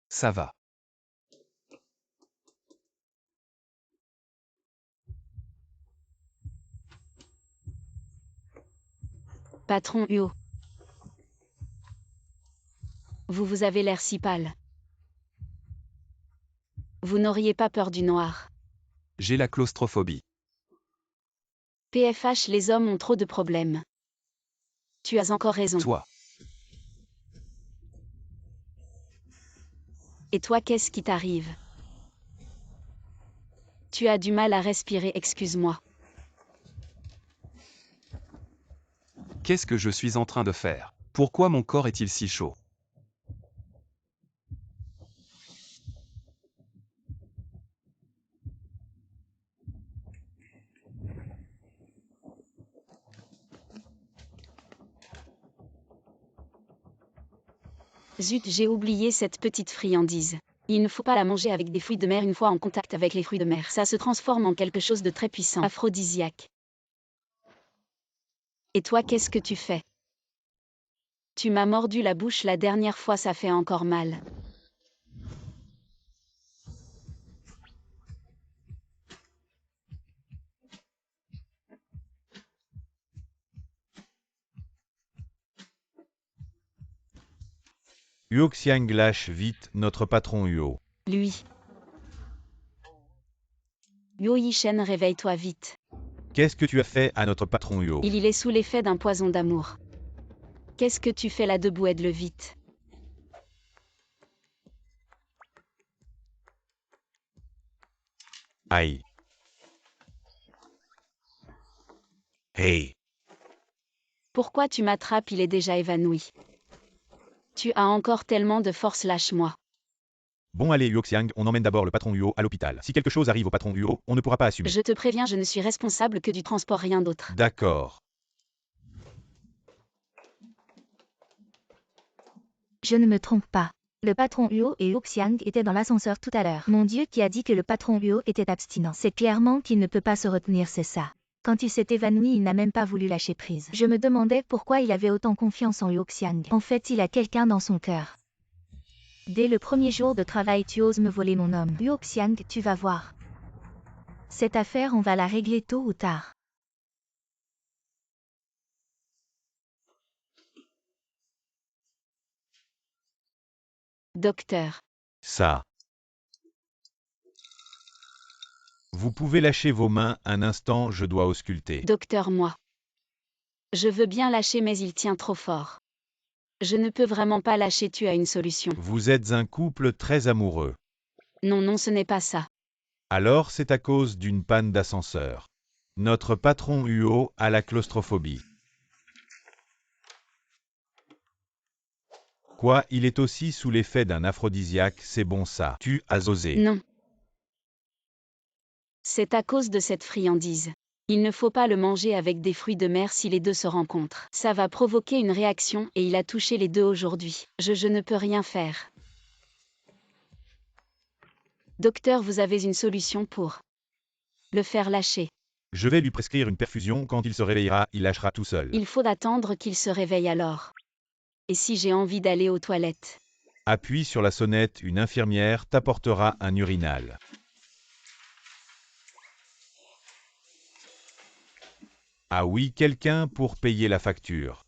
Ça va. Patron Huo. Vous avez l'air si pâle. Vous n'auriez pas peur du noir? J'ai la claustrophobie. PFH, les hommes ont trop de problèmes. Tu as encore raison. Toi. Et toi, qu'est-ce qui t'arrive? Tu as du mal à respirer, excuse-moi. Qu'est-ce que je suis en train de faire? Pourquoi mon corps est-il si chaud? Zut, j'ai oublié cette petite friandise. Il ne faut pas la manger avec des fruits de mer. Une fois en contact avec les fruits de mer, ça se transforme en quelque chose de très puissant, aphrodisiaque. Et toi, qu'est-ce que tu fais? Tu m'as mordu la bouche la dernière fois, ça fait encore mal. Yuoxiang, lâche vite notre patron Huo. Lui. Huo Yishen, réveille-toi vite. Qu'est-ce que tu as fait à notre patron Huo? Il est sous l'effet d'un poison d'amour. Qu'est-ce que tu fais là debout? Aide-le vite. Aïe. Hey. Pourquoi tu m'attrapes? Il est déjà évanoui. Tu as encore tellement de force, lâche-moi. Bon allez Yuoxiang, on emmène d'abord le patron Huo à l'hôpital. Si quelque chose arrive au patron Huo, on ne pourra pas assumer. Je te préviens, je ne suis responsable que du transport, rien d'autre. D'accord. Je ne me trompe pas. Le patron Huo et Yuoxiang étaient dans l'ascenseur tout à l'heure. Mon Dieu, qui a dit que le patron Huo était abstinent? C'est clairement qu'il ne peut pas se retenir, c'est ça. Quand il s'est évanoui, il n'a même pas voulu lâcher prise. Je me demandais pourquoi il avait autant confiance en Yuoxiang. En fait, il a quelqu'un dans son cœur. Dès le premier jour de travail, tu oses me voler mon homme. Yuoxiang, tu vas voir. Cette affaire, on va la régler tôt ou tard. Docteur. Ça. Vous pouvez lâcher vos mains un instant, je dois ausculter. Docteur, moi. Je veux bien lâcher mais il tient trop fort. Je ne peux vraiment pas lâcher, tu as une solution. Vous êtes un couple très amoureux. Non, non, ce n'est pas ça. Alors c'est à cause d'une panne d'ascenseur. Notre patron Huo a la claustrophobie. Quoi, il est aussi sous l'effet d'un aphrodisiaque, c'est bon ça. Tu as osé. Non. C'est à cause de cette friandise. Il ne faut pas le manger avec des fruits de mer si les deux se rencontrent. Ça va provoquer une réaction et il a touché les deux aujourd'hui. Je ne peux rien faire. Docteur, vous avez une solution pour le faire lâcher. Je vais lui prescrire une perfusion, quand il se réveillera, il lâchera tout seul. Il faut attendre qu'il se réveille alors. Et si j'ai envie d'aller aux toilettes? Appuie sur la sonnette, une infirmière t'apportera un urinal. Ah oui, quelqu'un pour payer la facture.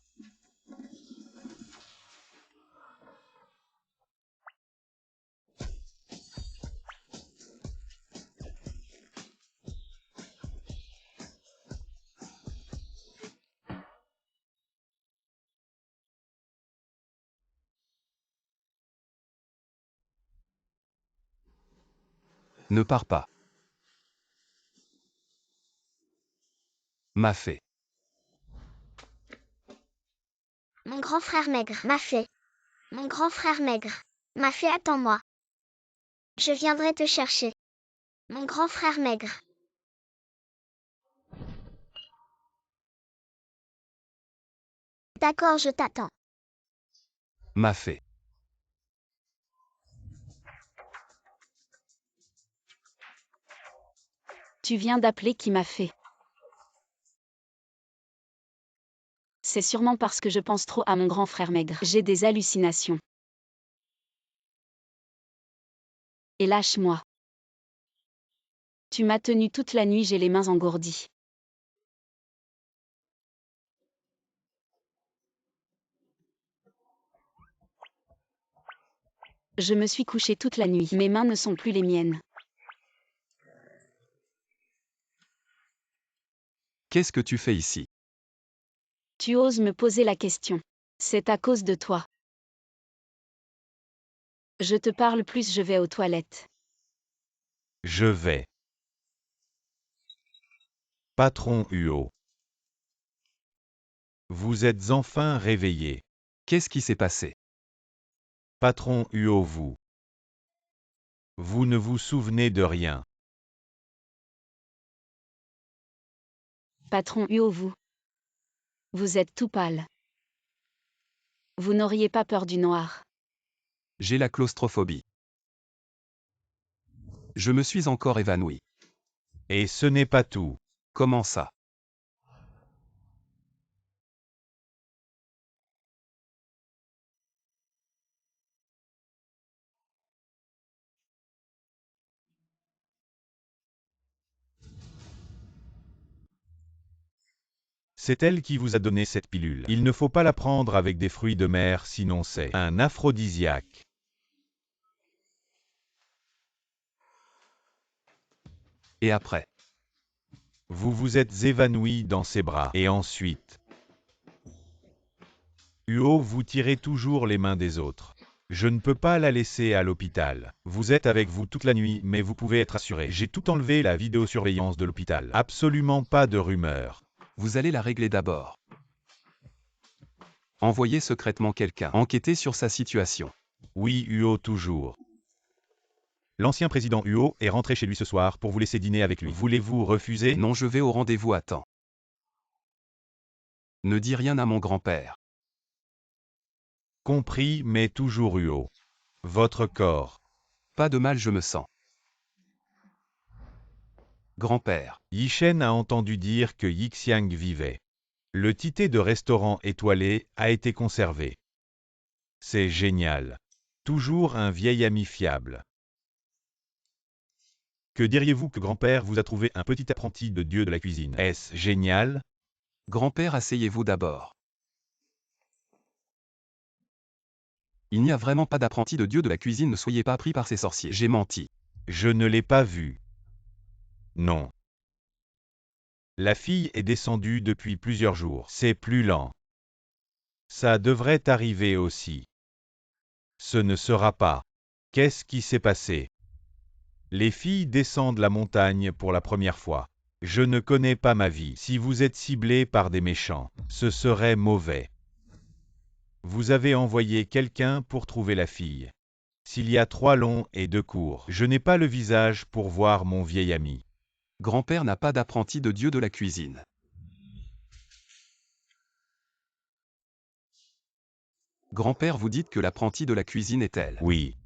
Ne pars pas. M'a fait. Mon grand frère maigre m'a fait. Mon grand frère maigre m'a fait, attends-moi. Je viendrai te chercher. Mon grand frère maigre. D'accord, je t'attends. M'a fait. Tu viens d'appeler qui m'a fait. C'est sûrement parce que je pense trop à mon grand frère maigre. J'ai des hallucinations. Et lâche-moi. Tu m'as tenu toute la nuit, j'ai les mains engourdies. Je me suis couchée toute la nuit. Mes mains ne sont plus les miennes. Qu'est-ce que tu fais ici? Tu oses me poser la question. C'est à cause de toi. Je te parle plus, je vais aux toilettes. Je vais. Patron Huo. Vous êtes enfin réveillé. Qu'est-ce qui s'est passé? Patron Huo, vous. Vous ne vous souvenez de rien. Patron Huo, vous. Vous êtes tout pâle. Vous n'auriez pas peur du noir. J'ai la claustrophobie. Je me suis encore évanoui. Et ce n'est pas tout. Comment ça? C'est elle qui vous a donné cette pilule. Il ne faut pas la prendre avec des fruits de mer, sinon c'est un aphrodisiaque. Et après? Vous vous êtes évanoui dans ses bras. Et ensuite, Huo, vous tirez toujours les mains des autres. Je ne peux pas la laisser à l'hôpital. Vous êtes avec vous toute la nuit, mais vous pouvez être assuré. J'ai tout enlevé la vidéosurveillance de l'hôpital. Absolument pas de rumeurs. Vous allez la régler d'abord. Envoyez secrètement quelqu'un enquêter sur sa situation. Oui, Huo, toujours. L'ancien président Huo est rentré chez lui ce soir pour vous laisser dîner avec lui. Voulez-vous refuser? Non, je vais au rendez-vous à temps. Ne dis rien à mon grand-père. Compris, mais toujours Huo. Votre corps. Pas de mal, je me sens. Grand-père. Yishen a entendu dire que Yixiang vivait. Le ticket de restaurant étoilé a été conservé. C'est génial. Toujours un vieil ami fiable. Que diriez-vous que grand-père vous a trouvé un petit apprenti de dieu de la cuisine? Est-ce génial? Grand-père, asseyez-vous d'abord. Il n'y a vraiment pas d'apprenti de dieu de la cuisine, ne soyez pas pris par ces sorciers. J'ai menti. Je ne l'ai pas vu. Non. La fille est descendue depuis plusieurs jours. C'est plus lent. Ça devrait arriver aussi. Ce ne sera pas. Qu'est-ce qui s'est passé? Les filles descendent la montagne pour la première fois. Je ne connais pas ma vie. Si vous êtes ciblé par des méchants, ce serait mauvais. Vous avez envoyé quelqu'un pour trouver la fille. S'il y a 3 longs et 2 courts, je n'ai pas le visage pour voir mon vieil ami. Grand-père n'a pas d'apprenti de dieu de la cuisine. Grand-père, vous dites que l'apprenti de la cuisine est elle. Oui.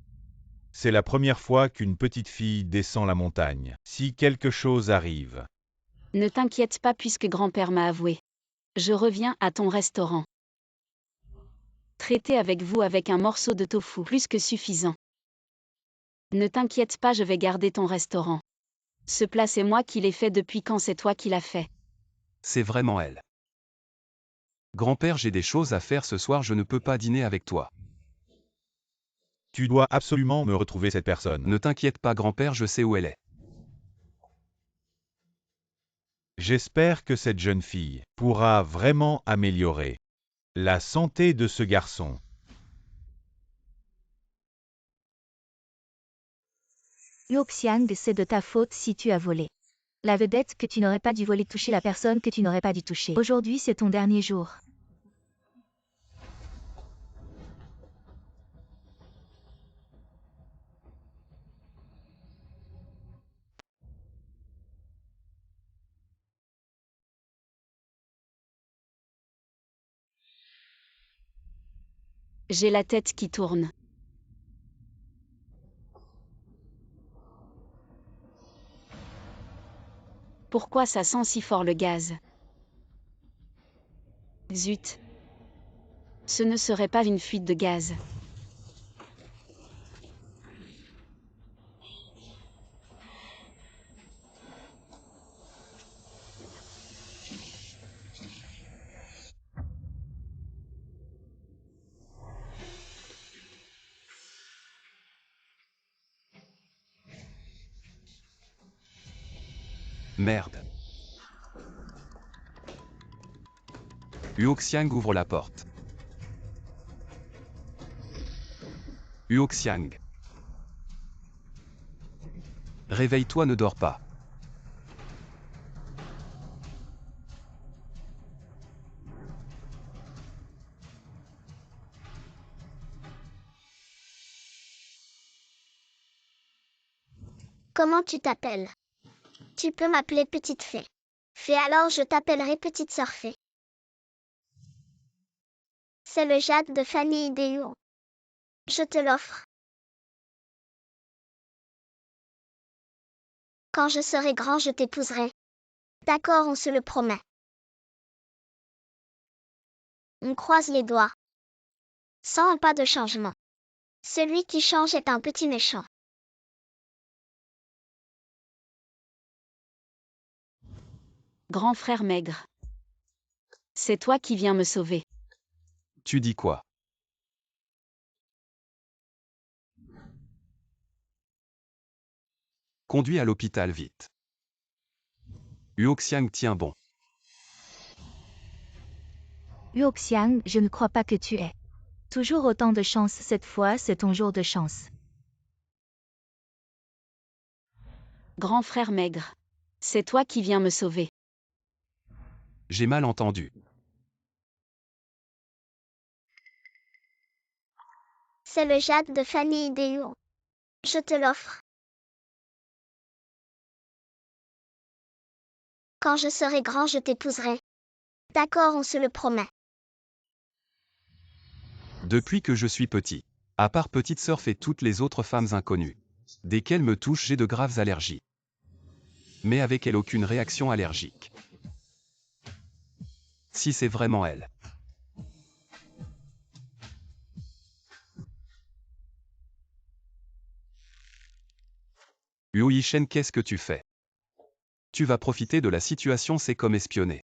C'est la première fois qu'une petite fille descend la montagne. Si quelque chose arrive, Ne t'inquiète pas puisque grand-père m'a avoué. Je reviens à ton restaurant. Traiter avec vous avec un morceau de tofu, plus que suffisant. Ne t'inquiète pas, je vais garder ton restaurant. Ce plat c'est moi qui l'ai fait, depuis quand c'est toi qui l'as fait? C'est vraiment elle. Grand-père, j'ai des choses à faire ce soir, je ne peux pas dîner avec toi. tu dois absolument me retrouver cette personne. Ne t'inquiète pas grand-père, je sais où elle est. J'espère que cette jeune fille pourra vraiment améliorer la santé de ce garçon. Yuoxiang, c'est de ta faute si tu as volé. La vedette que tu n'aurais pas dû voler toucher la personne que tu n'aurais pas dû toucher. Aujourd'hui, c'est ton dernier jour. J'ai la tête qui tourne. Pourquoi ça sent si fort le gaz? Zut. Ce ne serait pas une fuite de gaz. Merde. Yuoxiang ouvre la porte. Yuoxiang. Réveille-toi, ne dors pas. Comment tu t'appelles? Tu peux m'appeler petite fée. Fée, alors je t'appellerai petite sœur fée. C'est le jade de famille des Huons. Je te l'offre. Quand je serai grand, je t'épouserai. D'accord, on se le promet. On croise les doigts. Sans un pas de changement. Celui qui change est un petit méchant. Grand frère maigre. C'est toi qui viens me sauver. Tu dis quoi? Conduis à l'hôpital vite. Yuoxiang tient bon. Yuoxiang, je ne crois pas que tu aies toujours autant de chance. Cette fois, c'est ton jour de chance. Grand frère maigre. C'est toi qui viens me sauver. J'ai mal entendu. C'est le jade de famille des Huons. Je te l'offre. Quand je serai grand, je t'épouserai. D'accord, on se le promet. Depuis que je suis petit, à part petite sœur et toutes les autres femmes inconnues, dès qu'elles me touchent, j'ai de graves allergies. Mais avec elle, aucune réaction allergique. Si c'est vraiment elle. Huo Yishen, qu'est-ce que tu fais? Tu vas profiter de la situation, c'est comme espionner.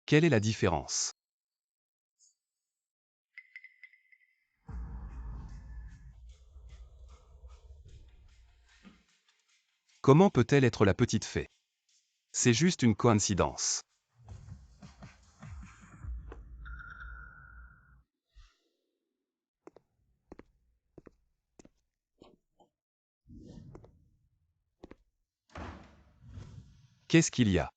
Quelle est la différence? Comment peut-elle être la petite fée? C'est juste une coïncidence. Qu'est-ce qu'il y a?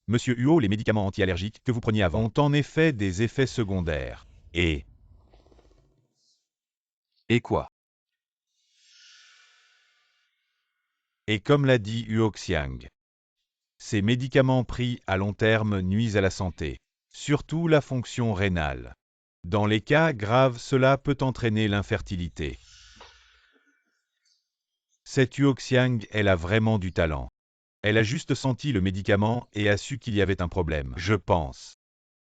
Monsieur Huo, les médicaments anti-allergiques que vous preniez avant ont en effet des effets secondaires. Et Quoi? comme l'a dit Huo Xiang, ces médicaments pris à long terme nuisent à la santé, surtout la fonction rénale. Dans les cas graves, cela peut entraîner l'infertilité. Cette Huo Xiang, elle a vraiment du talent. Elle a juste senti le médicament et a su qu'il y avait un problème, je pense.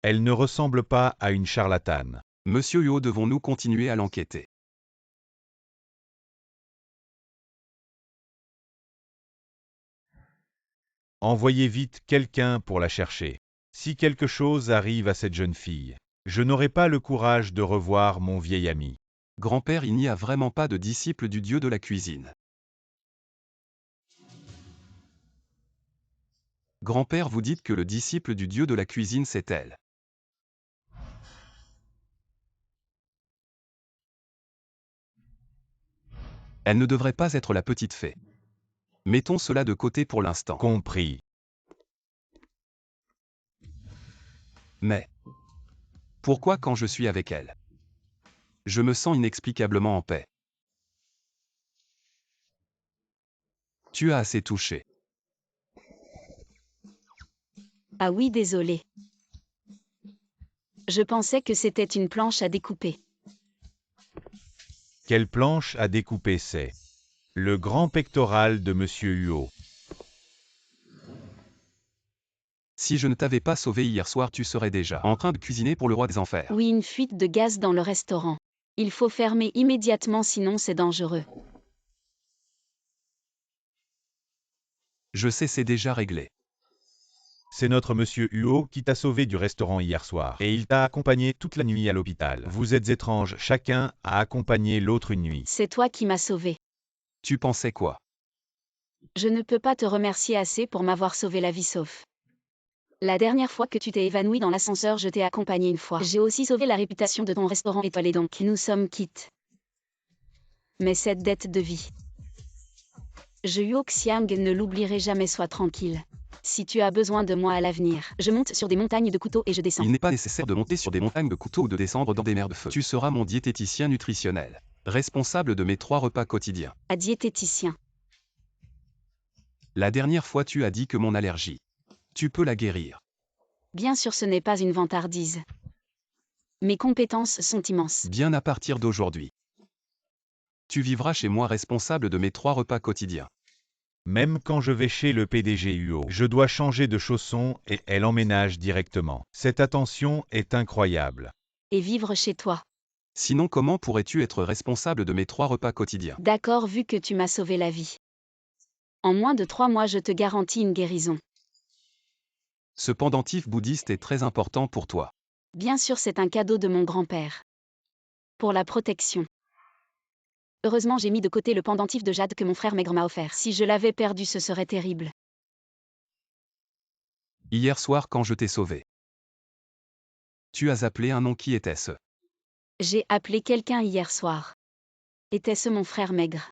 Elle ne ressemble pas à une charlatane. Monsieur Huo, devons-nous continuer à l'enquêter? Envoyez vite quelqu'un pour la chercher. Si quelque chose arrive à cette jeune fille, je n'aurai pas le courage de revoir mon vieil ami. Grand-père, il n'y a vraiment pas de disciple du dieu de la cuisine. Grand-père, vous dites que le disciple du dieu de la cuisine, c'est elle. Elle ne devrait pas être la petite fée. Mettons cela de côté pour l'instant. Compris. Mais pourquoi quand je suis avec elle, je me sens inexplicablement en paix? Tu as assez touché. Ah oui, désolé. Je pensais que c'était une planche à découper. Quelle planche à découper c'est? Le grand pectoral de Monsieur Huo. Si je ne t'avais pas sauvé hier soir, tu serais déjà en train de cuisiner pour le roi des enfers. Oui, une fuite de gaz dans le restaurant. Il faut fermer immédiatement, sinon c'est dangereux. Je sais, c'est déjà réglé. C'est notre Monsieur Huo qui t'a sauvé du restaurant hier soir. Et il t'a accompagné toute la nuit à l'hôpital. Vous êtes étranges, chacun a accompagné l'autre une nuit. C'est toi qui m'as sauvé. Tu pensais quoi? Je ne peux pas te remercier assez pour m'avoir sauvé la vie, sauf la dernière fois que tu t'es évanoui dans l'ascenseur, je t'ai accompagné une fois. J'ai aussi sauvé la réputation de ton restaurant étoilé, donc nous sommes quittes. Mais cette dette de vie, je Huo Xiang ne l'oublierai jamais, sois tranquille. Si tu as besoin de moi à l'avenir, je monte sur des montagnes de couteaux et je descends. Il n'est pas nécessaire de monter sur des montagnes de couteaux ou de descendre dans des mers de feu. Tu seras mon diététicien nutritionnel, responsable de mes 3 repas quotidiens. À diététicien. La dernière fois, tu as dit que mon allergie, tu peux la guérir. Bien sûr, ce n'est pas une vantardise. Mes compétences sont immenses. Bien, à partir d'aujourd'hui, tu vivras chez moi responsable de mes 3 repas quotidiens. Même quand je vais chez le PDG Huo, je dois changer de chaussons et elle emménage directement. Cette attention est incroyable. Et vivre chez toi. Sinon, comment pourrais-tu être responsable de mes 3 repas quotidiens? D'accord, vu que tu m'as sauvé la vie. En moins de 3 mois, je te garantis une guérison. Ce pendentif bouddhiste est très important pour toi. Bien sûr, c'est un cadeau de mon grand-père. Pour la protection. Heureusement, j'ai mis de côté le pendentif de jade que mon frère maigre m'a offert. Si je l'avais perdu, ce serait terrible. Hier soir, quand je t'ai sauvé, tu as appelé un nom. Qui était-ce? J'ai appelé quelqu'un hier soir. Était-ce mon frère maigre?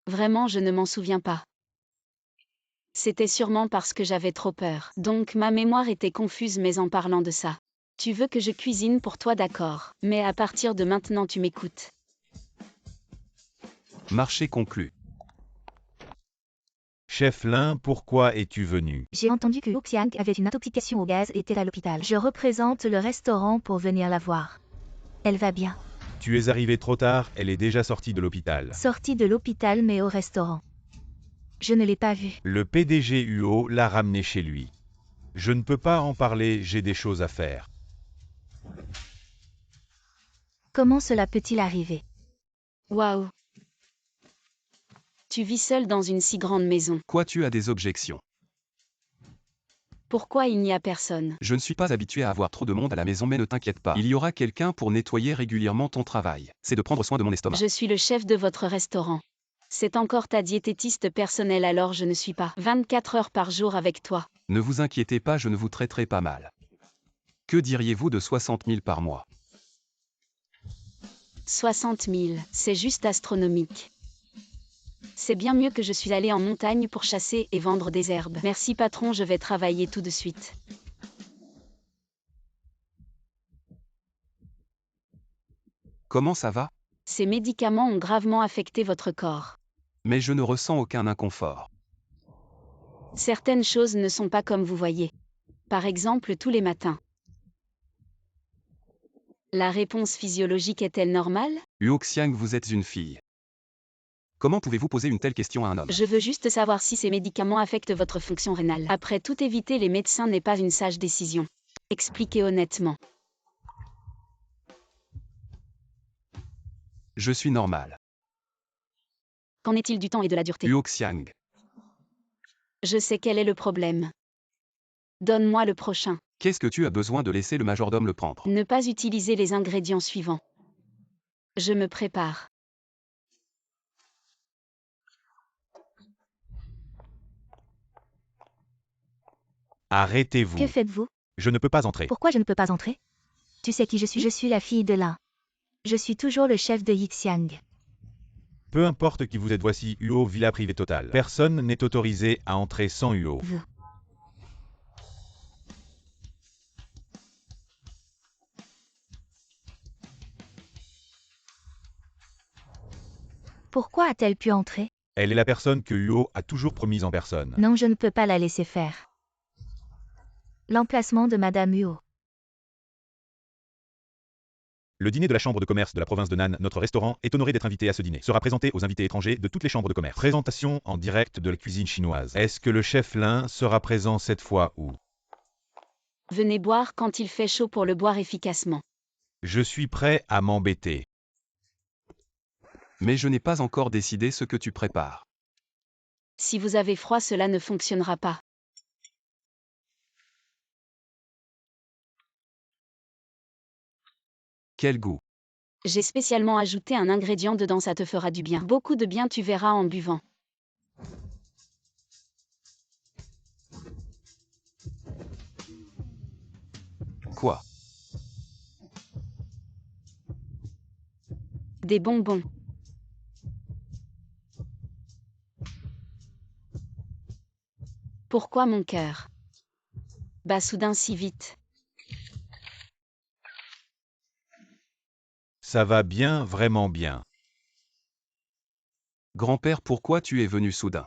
Vraiment, je ne m'en souviens pas. C'était sûrement parce que j'avais trop peur. Donc ma mémoire était confuse, mais en parlant de ça. Tu veux que je cuisine pour toi, d'accord. Mais à partir de maintenant, tu m'écoutes. Marché conclu. Chef Lin, pourquoi es-tu venu? J'ai entendu que Huo Xiang avait une intoxication au gaz et était à l'hôpital. Je représente le restaurant pour venir la voir. Elle va bien. Tu es arrivé trop tard, elle est déjà sortie de l'hôpital. Sortie de l'hôpital mais au restaurant. Je ne l'ai pas vue. Le PDG Huo l'a ramenée chez lui. Je ne peux pas en parler, j'ai des choses à faire. Comment cela peut-il arriver? Waouh. Tu vis seul dans une si grande maison. Quoi, tu as des objections? Pourquoi il n'y a personne? Je ne suis pas habitué à avoir trop de monde à la maison, mais ne t'inquiète pas. Il y aura quelqu'un pour nettoyer régulièrement ton travail. C'est de prendre soin de mon estomac. Je suis le chef de votre restaurant. C'est encore ta diététiste personnelle, alors je ne suis pas 24 heures par jour avec toi. Ne vous inquiétez pas, je ne vous traiterai pas mal. Que diriez-vous de 60 000 par mois? 60 000, c'est juste astronomique. C'est bien mieux que je suis allé en montagne pour chasser et vendre des herbes. Merci patron, je vais travailler tout de suite. Comment ça va? Ces médicaments ont gravement affecté votre corps. Mais je ne ressens aucun inconfort. Certaines choses ne sont pas comme vous voyez. Par exemple, tous les matins. La réponse physiologique est-elle normale? Huoxiang, vous êtes une fille. Comment pouvez-vous poser une telle question à un homme? Je veux juste savoir si ces médicaments affectent votre fonction rénale. Après tout, éviter les médecins n'est pas une sage décision. Expliquez honnêtement. Je suis normal. Qu'en est-il du temps et de la dureté? Huoxiang. Je sais quel est le problème. Donne-moi le prochain. Qu'est-ce que tu as besoin de laisser le majordome le prendre? Ne pas utiliser les ingrédients suivants. Je me prépare. Arrêtez-vous. Que faites-vous? Je ne peux pas entrer. Pourquoi je ne peux pas entrer? Tu sais qui je suis? Je suis la fille de l'un. Je suis toujours le chef de Yixiang. Peu importe qui vous êtes, voici Huo, villa privée totale. Personne n'est autorisé à entrer sans Huo. Vous. Pourquoi a-t-elle pu entrer? Elle est la personne que Huo a toujours promise en personne. Non, je ne peux pas la laisser faire. L'emplacement de Madame Huo. Le dîner de la chambre de commerce de la province de Nan, notre restaurant, est honoré d'être invité à ce dîner. Sera présenté aux invités étrangers de toutes les chambres de commerce. Présentation en direct de la cuisine chinoise. Est-ce que le chef Lin sera présent cette fois ou? Venez boire quand il fait chaud pour le boire efficacement. Je suis prêt à m'embêter. Mais je n'ai pas encore décidé ce que tu prépares. Si vous avez froid, cela ne fonctionnera pas. Quel goût! J'ai spécialement ajouté un ingrédient dedans, ça te fera du bien. Beaucoup de bien, tu verras en buvant. Quoi? Des bonbons. Pourquoi mon cœur bat soudain si vite? Ça va bien, vraiment bien. Grand-père, pourquoi tu es venu soudain?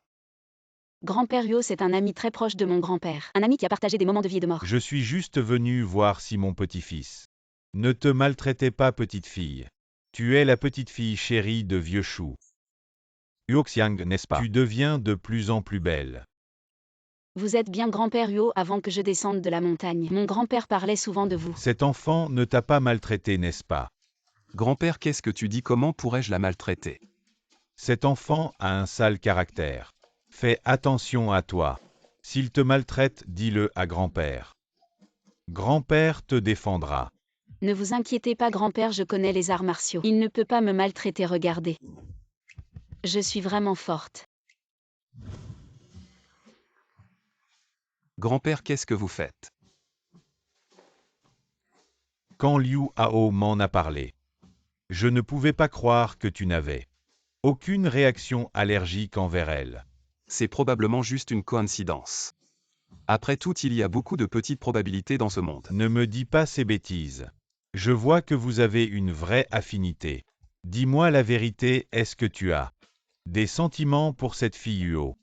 Grand-père Huo, c'est un ami très proche de mon grand-père. Un ami qui a partagé des moments de vie et de mort. Je suis juste venu voir si mon petit-fils. Ne te maltraitez pas, petite fille. Tu es la petite fille chérie de Vieux Chou. Huoxiang, n'est-ce pas? Tu deviens de plus en plus belle. Vous êtes bien grand-père Huo avant que je descende de la montagne. Mon grand-père parlait souvent de vous. Cet enfant ne t'a pas maltraité, n'est-ce pas? Grand-père, qu'est-ce que tu dis? Comment pourrais-je la maltraiter? Cet enfant a un sale caractère. Fais attention à toi. S'il te maltraite, dis-le à grand-père. Grand-père te défendra. Ne vous inquiétez pas, grand-père, je connais les arts martiaux. Il ne peut pas me maltraiter, regardez. Je suis vraiment forte. Grand-père, qu'est-ce que vous faites? Quand Liu Hao m'en a parlé, je ne pouvais pas croire que tu n'avais aucune réaction allergique envers elle. C'est probablement juste une coïncidence. Après tout, il y a beaucoup de petites probabilités dans ce monde. Ne me dis pas ces bêtises. Je vois que vous avez une vraie affinité. Dis-moi la vérité, est-ce que tu as des sentiments pour cette fille Huo?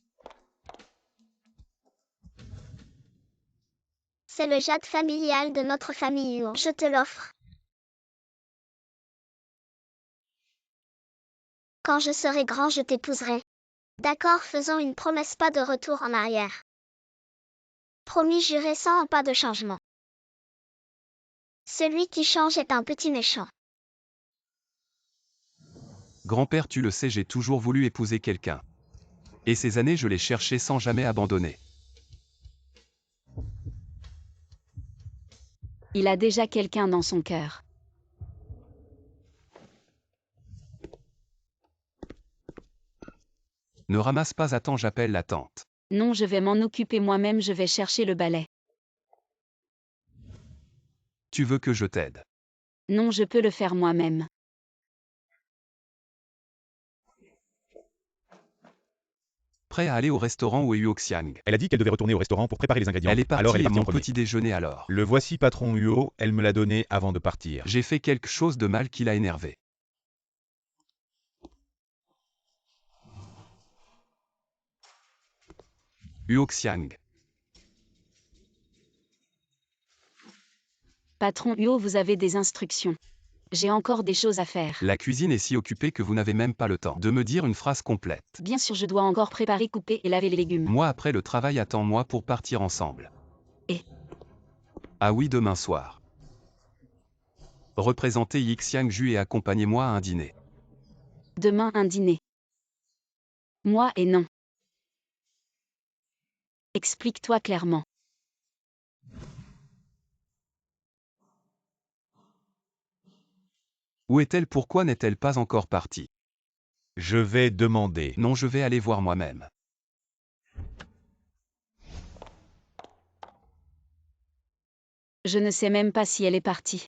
C'est le jade familial de notre famille Huo. Je te l'offre. Quand je serai grand, je t'épouserai. D'accord, faisons une promesse, pas de retour en arrière. Promis, juré, sans pas de changement. Celui qui change est un petit méchant. Grand-père, tu le sais, j'ai toujours voulu épouser quelqu'un. Et ces années, je l'ai cherché sans jamais abandonner. Il a déjà quelqu'un dans son cœur. Ne ramasse pas à temps, j'appelle la tante. Non, je vais m'en occuper moi-même, je vais chercher le balai. Tu veux que je t'aide? Non, je peux le faire moi-même. Prêt à aller au restaurant où est Huoxiang? Elle a dit qu'elle devait retourner au restaurant pour préparer les ingrédients. Elle est partie Alors elle est et partie en mon premier. petit déjeuner alors. Le voici patron Huo, elle me l'a donné avant de partir. J'ai fait quelque chose de mal qui l'a énervé. Huoxiang. Patron Huo, vous avez des instructions. J'ai encore des choses à faire. La cuisine est si occupée que vous n'avez même pas le temps de me dire une phrase complète. Bien sûr, je dois encore préparer, couper et laver les légumes. Moi après le travail, attends-moi pour partir ensemble. Et Ah oui, demain soir. Représentez Yixiang Ju et accompagnez-moi à un dîner. demain, un dîner. Moi et non. Explique-toi clairement. Où est-elle? Pourquoi n'est-elle pas encore partie? Je vais demander. Non, je vais aller voir moi-même. Je ne sais même pas si elle est partie.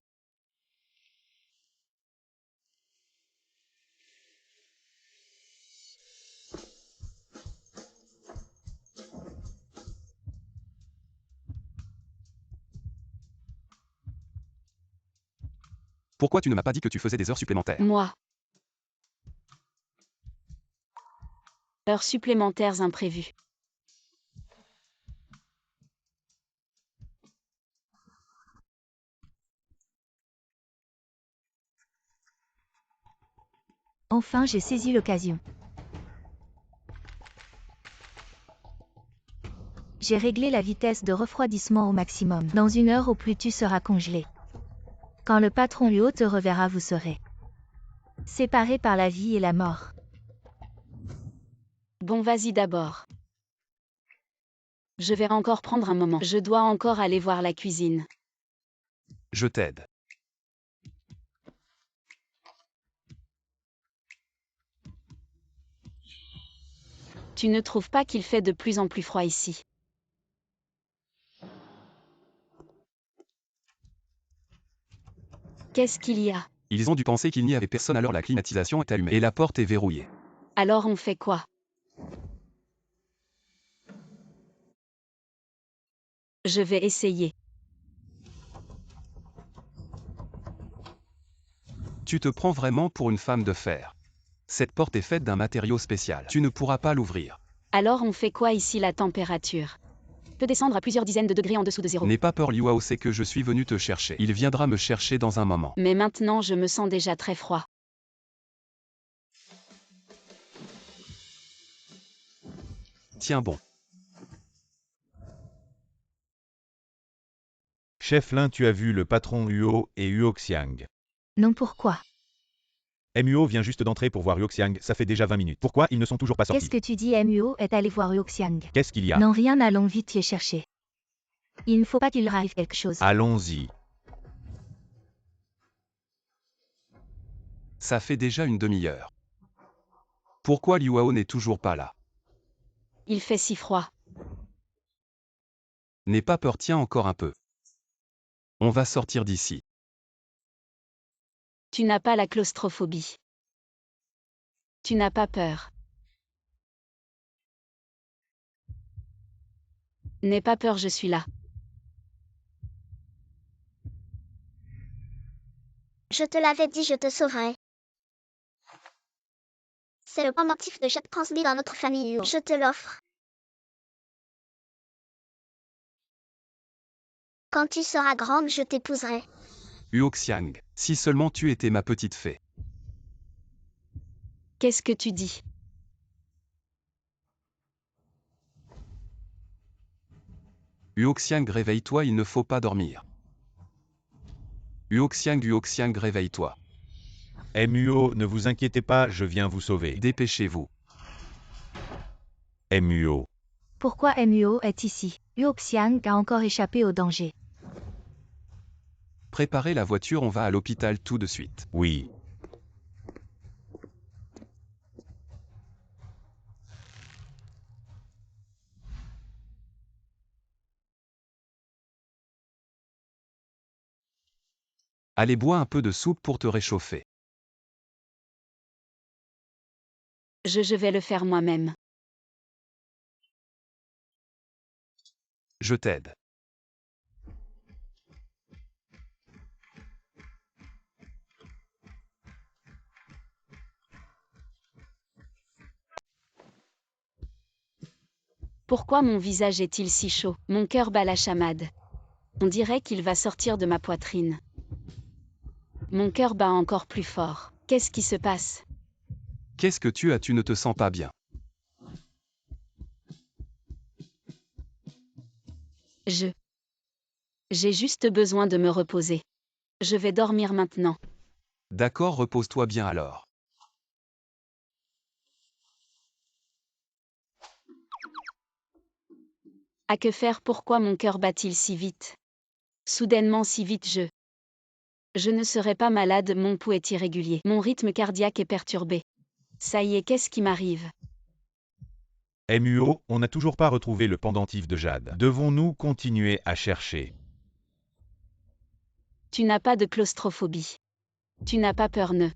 Pourquoi tu ne m'as pas dit que tu faisais des heures supplémentaires? Moi. Heures supplémentaires imprévues. Enfin, j'ai saisi l'occasion. J'ai réglé la vitesse de refroidissement au maximum. Dans 1 heure au plus tu seras congelé. Quand le patron Huo te reverra, vous serez séparés par la vie et la mort. Bon, vas-y d'abord. Je vais encore prendre un moment. Je dois encore aller voir la cuisine. Je t'aide. Tu ne trouves pas qu'il fait de plus en plus froid ici? Qu'est-ce qu'il y a? Ils ont dû penser qu'il n'y avait personne alors la climatisation est allumée et la porte est verrouillée. Alors on fait quoi? Je vais essayer. Tu te prends vraiment pour une femme de fer. Cette porte est faite d'un matériau spécial. Tu ne pourras pas l'ouvrir. Alors on fait quoi ici? La température peut descendre à plusieurs dizaines de degrés en dessous de zéro. N'aie pas peur, Liuao, c'est que je suis venu te chercher. Il viendra me chercher dans un moment. Mais maintenant je me sens déjà très froid. Tiens bon. Chef Lin, tu as vu le patron Huo et Huoxiang. Non, pourquoi? MUO vient juste d'entrer pour voir Huoxiang, ça fait déjà 20 minutes. Pourquoi ils ne sont toujours pas sortis? Qu'est-ce que tu dis? MUO est allé voir Huoxiang. Qu'est-ce qu'il y a? Non, rien, allons vite les chercher. Il ne faut pas qu'il leur arrive quelque chose. Allons-y. Ça fait déjà une demi-heure. Pourquoi Liuao n'est toujours pas là? Il fait si froid. N'aie pas peur, tiens encore un peu. On va sortir d'ici. Tu n'as pas la claustrophobie. Tu n'as pas peur. N'aie pas peur, je suis là. Je te l'avais dit, je te sauverai. C'est le pendentif de chaque transmis dans notre famille. Je te l'offre. Quand tu seras grande, je t'épouserai. Huoxiang, si seulement tu étais ma petite fée. Qu'est-ce que tu dis? Huoxiang, réveille-toi, il ne faut pas dormir. Huoxiang, réveille-toi. MUO, ne vous inquiétez pas, je viens vous sauver. Dépêchez-vous. MUO. Pourquoi MUO est ici? Huoxiang a encore échappé au danger. Préparez la voiture, on va à l'hôpital tout de suite. Oui. Allez, bois un peu de soupe pour te réchauffer. Je vais le faire moi-même. Je t'aide. Pourquoi mon visage est-il si chaud? Mon cœur bat la chamade. On dirait qu'il va sortir de ma poitrine. Mon cœur bat encore plus fort. Qu'est-ce qui se passe? Qu'est-ce que tu as? Tu ne te sens pas bien. J'ai juste besoin de me reposer. Je vais dormir maintenant. D'accord, repose-toi bien alors. À que faire? Pourquoi mon cœur bat-il si vite? Soudainement si vite Je ne serai pas malade, mon pouls est irrégulier. Mon rythme cardiaque est perturbé. Ça y est, qu'est-ce qui m'arrive? MUO, on n'a toujours pas retrouvé le pendentif de Jade. Devons-nous continuer à chercher? Tu n'as pas de claustrophobie. Tu n'as pas peur, ne.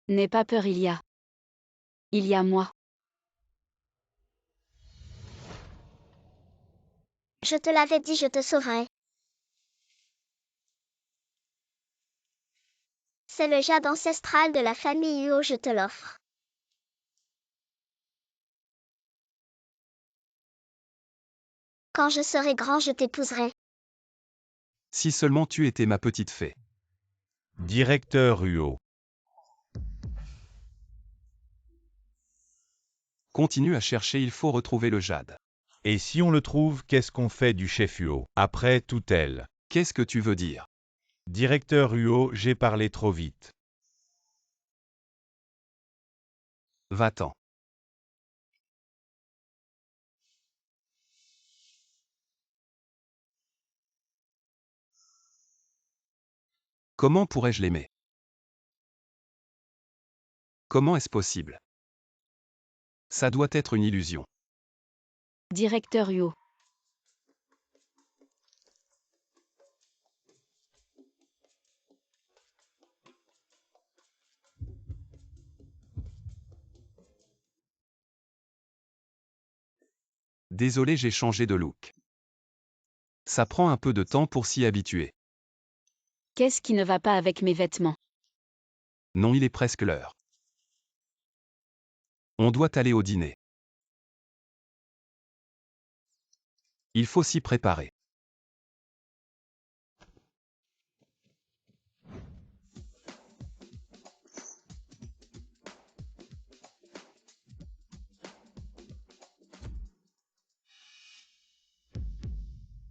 N'aie pas peur, il y a moi. Je te l'avais dit, je te sauverai. C'est le jade ancestral de la famille Uo, je te l'offre. Quand je serai grand, je t'épouserai. Si seulement tu étais ma petite fée. Directeur UO. Continue à chercher, il faut retrouver le jade. Et si on le trouve, qu'est-ce qu'on fait du chef UO? Après tout elle. Qu'est-ce que tu veux dire? Directeur UO, j'ai parlé trop vite. Va-t'en. Comment pourrais-je l'aimer? Comment est-ce possible? Ça doit être une illusion. Directeur Uo. Désolé, j'ai changé de look. Ça prend un peu de temps pour s'y habituer. Qu'est-ce qui ne va pas avec mes vêtements? Non, il est presque l'heure. On doit aller au dîner. Il faut s'y préparer.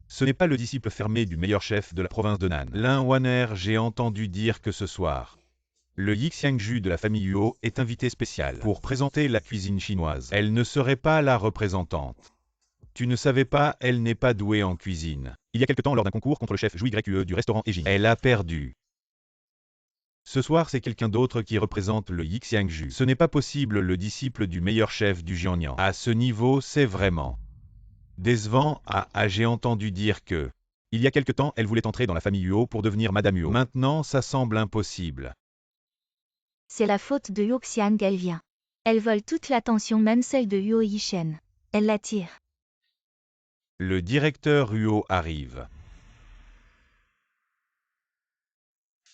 Ce n'est pas le disciple fermé du meilleur chef de la province de Nan. Lin Waner, j'ai entendu dire que ce soir, le Yixiangju de la famille Uo est invité spécial pour présenter la cuisine chinoise. Elle ne serait pas la représentante. Tu ne savais pas, elle n'est pas douée en cuisine. Il y a quelque temps, lors d'un concours contre le chef YUE du restaurant Ejin, elle a perdu. Ce soir, c'est quelqu'un d'autre qui représente le Yixiangju. Ce n'est pas possible, le disciple du meilleur chef du Jiangnan. À ce niveau, c'est vraiment décevant. J'ai entendu dire que, il y a quelque temps, elle voulait entrer dans la famille Uo pour devenir Madame Uo. Maintenant, ça semble impossible. C'est la faute de Yuo Xian qu'elle vient. Elle vole toute l'attention, même celle de Yuo Yishen. Elle l'attire. Le directeur Uo arrive.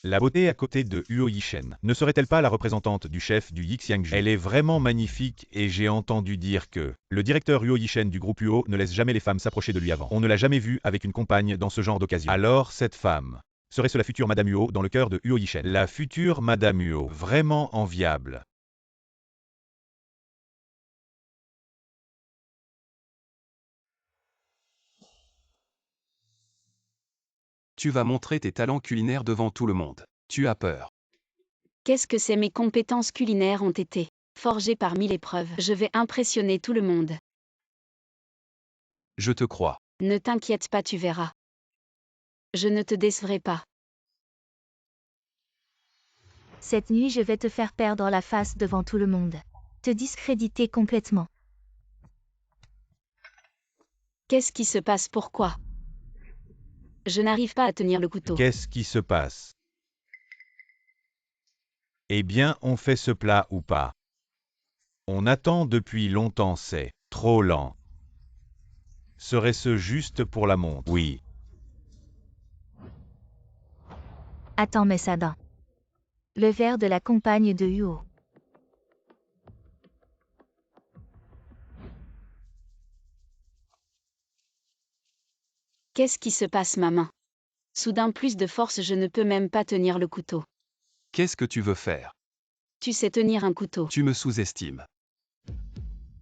La beauté à côté de Uo Yishen ne serait-elle pas la représentante du chef du Yixiangju? Elle est vraiment magnifique et j'ai entendu dire que le directeur Uo Yishen du groupe Uo ne laisse jamais les femmes s'approcher de lui avant. On ne l'a jamais vue avec une compagne dans ce genre d'occasion. Alors cette femme, serait-ce la future Madame Uo dans le cœur de Uo Yishen? La future Madame Uo, vraiment enviable. Tu vas montrer tes talents culinaires devant tout le monde. Tu as peur. Qu'est-ce que c'est? Mes compétences culinaires ont été forgées par 1000 épreuves. Je vais impressionner tout le monde. Je te crois. Ne t'inquiète pas, tu verras. Je ne te décevrai pas. Cette nuit, je vais te faire perdre la face devant tout le monde. Te discréditer complètement. Qu'est-ce qui se passe? Pourquoi? Je n'arrive pas à tenir le couteau. Qu'est-ce qui se passe? Eh bien, on fait ce plat ou pas? On attend depuis longtemps, c'est trop lent. Serait-ce juste pour la montre? Oui. Attends, Messadin. Le verre de la compagne de Huo. Qu'est-ce qui se passe, ma main? Soudain plus de force, je ne peux même pas tenir le couteau. Qu'est-ce que tu veux faire? Tu sais tenir un couteau. Tu me sous-estimes.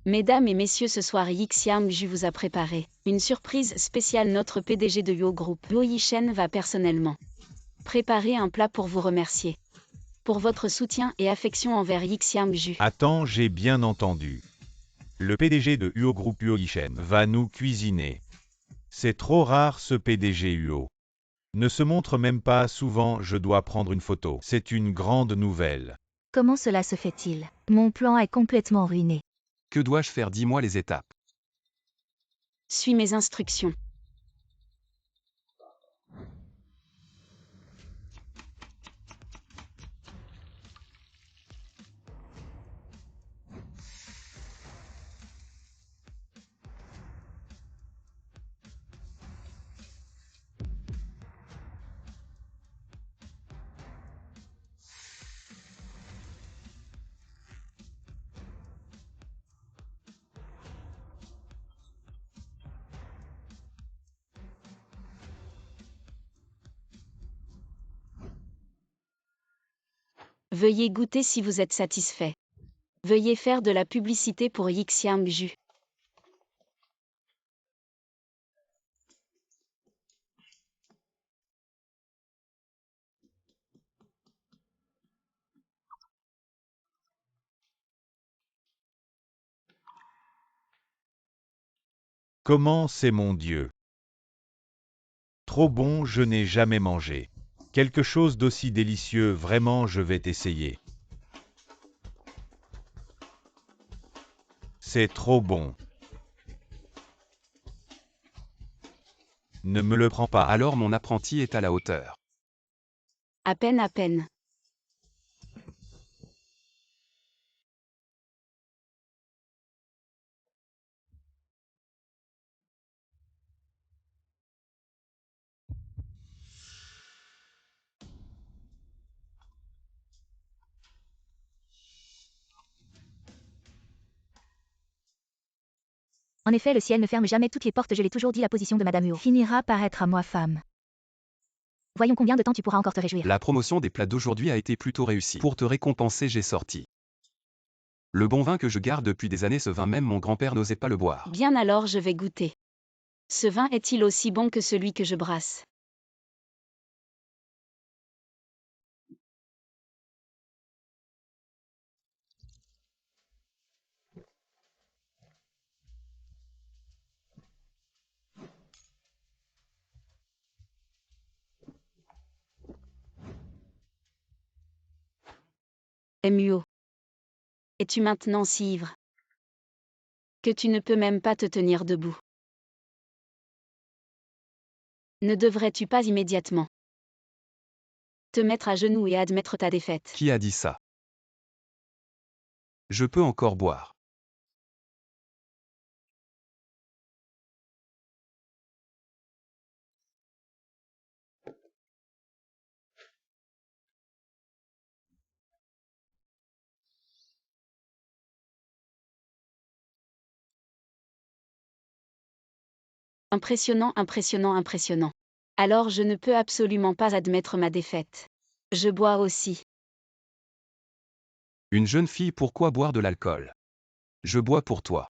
Mesdames et messieurs, ce soir Yixiang-ju vous a préparé une surprise spéciale. Notre PDG de Yo Group, Yo Yishen, va personnellement préparer un plat pour vous remercier pour votre soutien et affection envers Yixiang-ju. Attends, j'ai bien entendu. Le PDG de Huo Group Huo Yishen va nous cuisiner. C'est trop rare ce PDG Huo. Ne se montre même pas souvent, je dois prendre une photo. C'est une grande nouvelle. Comment cela se fait-il? Mon plan est complètement ruiné. Que dois-je faire? Dis-moi les étapes. Suis mes instructions. Veuillez goûter si vous êtes satisfait. Veuillez faire de la publicité pour Yixiang-ju. Comment c'est mon Dieu? Trop bon, je n'ai jamais mangé. Quelque chose d'aussi délicieux, vraiment je vais essayer. C'est trop bon. Ne me le prends pas. Alors mon apprenti est à la hauteur. À peine, à peine. En effet, le ciel ne ferme jamais toutes les portes, je l'ai toujours dit, la position de Madame Huo finira par être à moi femme. Voyons combien de temps tu pourras encore te réjouir. La promotion des plats d'aujourd'hui a été plutôt réussie. Pour te récompenser, j'ai sorti le bon vin que je garde depuis des années. Ce vin, même mon grand-père n'osait pas le boire. Bien alors, je vais goûter. Ce vin est-il aussi bon que celui que je brasse? Muo. Es-tu maintenant si ivre que tu ne peux même pas te tenir debout? Ne devrais-tu pas immédiatement te mettre à genoux et admettre ta défaite? Qui a dit ça? Je peux encore boire. Impressionnant, impressionnant, impressionnant. Alors je ne peux absolument pas admettre ma défaite. Je bois aussi. Une jeune fille, pourquoi boire de l'alcool? Je bois pour toi.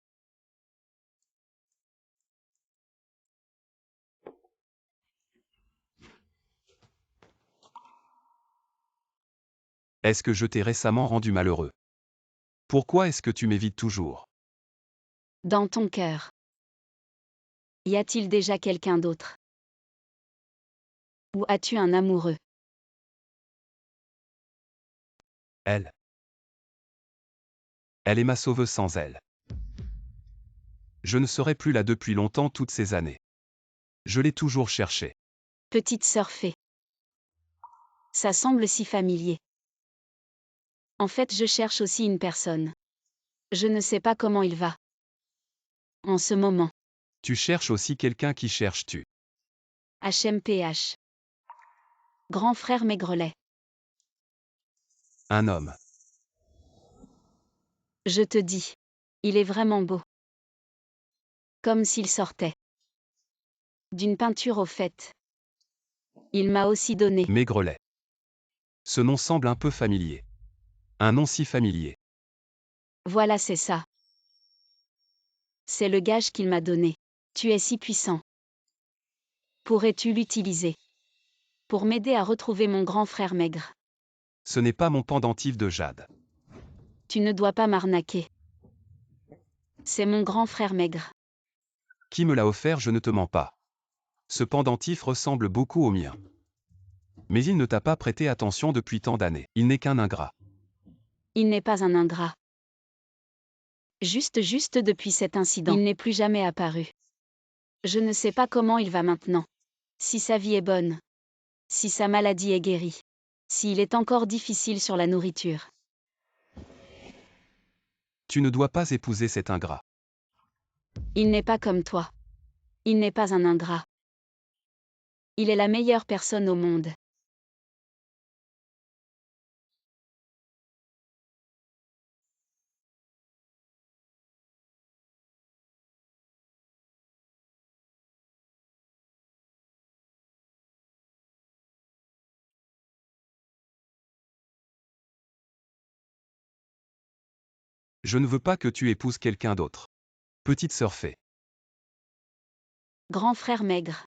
Est-ce que je t'ai récemment rendu malheureux? Pourquoi est-ce que tu m'évites toujours? Dans ton cœur. Y a-t-il déjà quelqu'un d'autre? Ou as-tu un amoureux? Elle. Elle est ma sauveuse sans elle. Je ne serai plus là depuis longtemps toutes ces années. Je l'ai toujours cherché. Petite sœur fée. Ça semble si familier. En fait, je cherche aussi une personne. Je ne sais pas comment il va. En ce moment. Tu cherches aussi quelqu'un qui cherches-tu. HMPH. Grand frère Maigrelet. Un homme. Je te dis. Il est vraiment beau. Comme s'il sortait d'une peinture au fait. Il m'a aussi donné. Maigrelet. Ce nom semble un peu familier. Un nom si familier. Voilà, c'est ça. C'est le gage qu'il m'a donné. Tu es si puissant. Pourrais-tu l'utiliser pour m'aider à retrouver mon grand frère maigre? Ce n'est pas mon pendentif de jade. Tu ne dois pas m'arnaquer. C'est mon grand frère maigre. Qui me l'a offert, je ne te mens pas. Ce pendentif ressemble beaucoup au mien. Mais il ne t'a pas prêté attention depuis tant d'années. Il n'est qu'un ingrat. Il n'est pas un ingrat. Juste depuis cet incident, il n'est plus jamais apparu. Je ne sais pas comment il va maintenant. Si sa vie est bonne. Si sa maladie est guérie. S'il est encore difficile sur la nourriture. Tu ne dois pas épouser cet ingrat. Il n'est pas comme toi. Il n'est pas un ingrat. Il est la meilleure personne au monde. Je ne veux pas que tu épouses quelqu'un d'autre. Petite sœur fée. Grand frère maigre.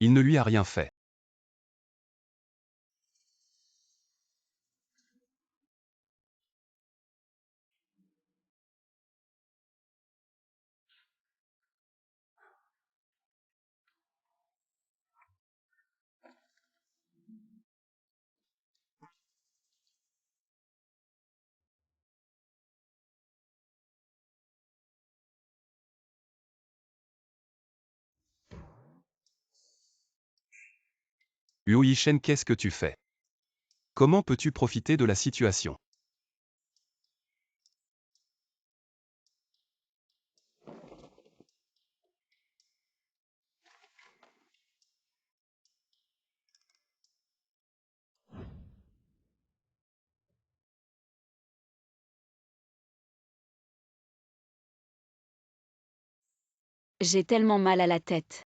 Il ne lui a rien fait. Huo Yishen, qu'est-ce que tu fais? Comment peux-tu profiter de la situation? J'ai tellement mal à la tête.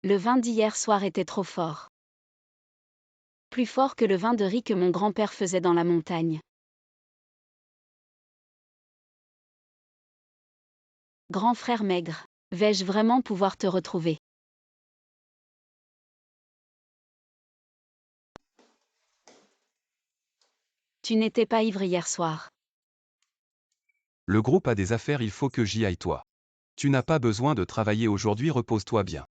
Le vin d'hier soir était trop fort. Plus fort que le vin de riz que mon grand-père faisait dans la montagne. Grand frère maigre, vais-je vraiment pouvoir te retrouver? Tu n'étais pas ivre hier soir. Le groupe a des affaires, il faut que j'y aille toi. Tu n'as pas besoin de travailler aujourd'hui, repose-toi bien.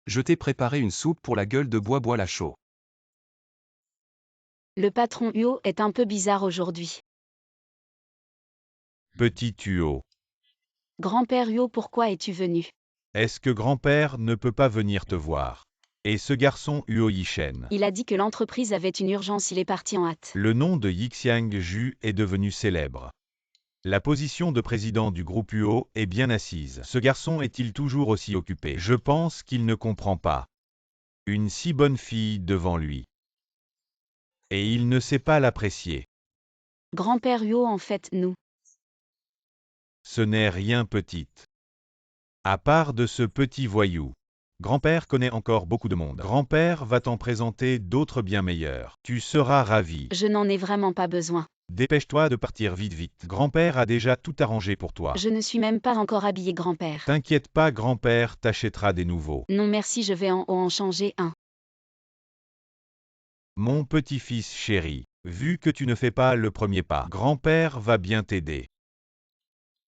Je t'ai préparé une soupe pour la gueule de bois, bois-la chaud. Le patron Huo est un peu bizarre aujourd'hui. Petit Huo. Grand-père Huo, pourquoi es-tu venu? Est-ce que grand-père ne peut pas venir te voir? Et ce garçon Huo Yishen. Il a dit que l'entreprise avait une urgence, il est parti en hâte. Le nom de Yixiang Ju est devenu célèbre. La position de président du groupe Huo est bien assise. Ce garçon est-il toujours aussi occupé? Je pense qu'il ne comprend pas. Une si bonne fille devant lui. Et il ne sait pas l'apprécier. Grand-père Huo, en fait, nous Ce n'est rien petite. À part de ce petit voyou. Grand-père connaît encore beaucoup de monde. Grand-père va t'en présenter d'autres bien meilleurs. Tu seras ravi. Je n'en ai vraiment pas besoin. Dépêche-toi de partir vite vite. Grand-père a déjà tout arrangé pour toi. Je ne suis même pas encore habillé grand-père. T'inquiète pas, grand-père t'achètera des nouveaux. Non merci, je vais en haut en changer un. Mon petit-fils chéri, vu que tu ne fais pas le premier pas, grand-père va bien t'aider.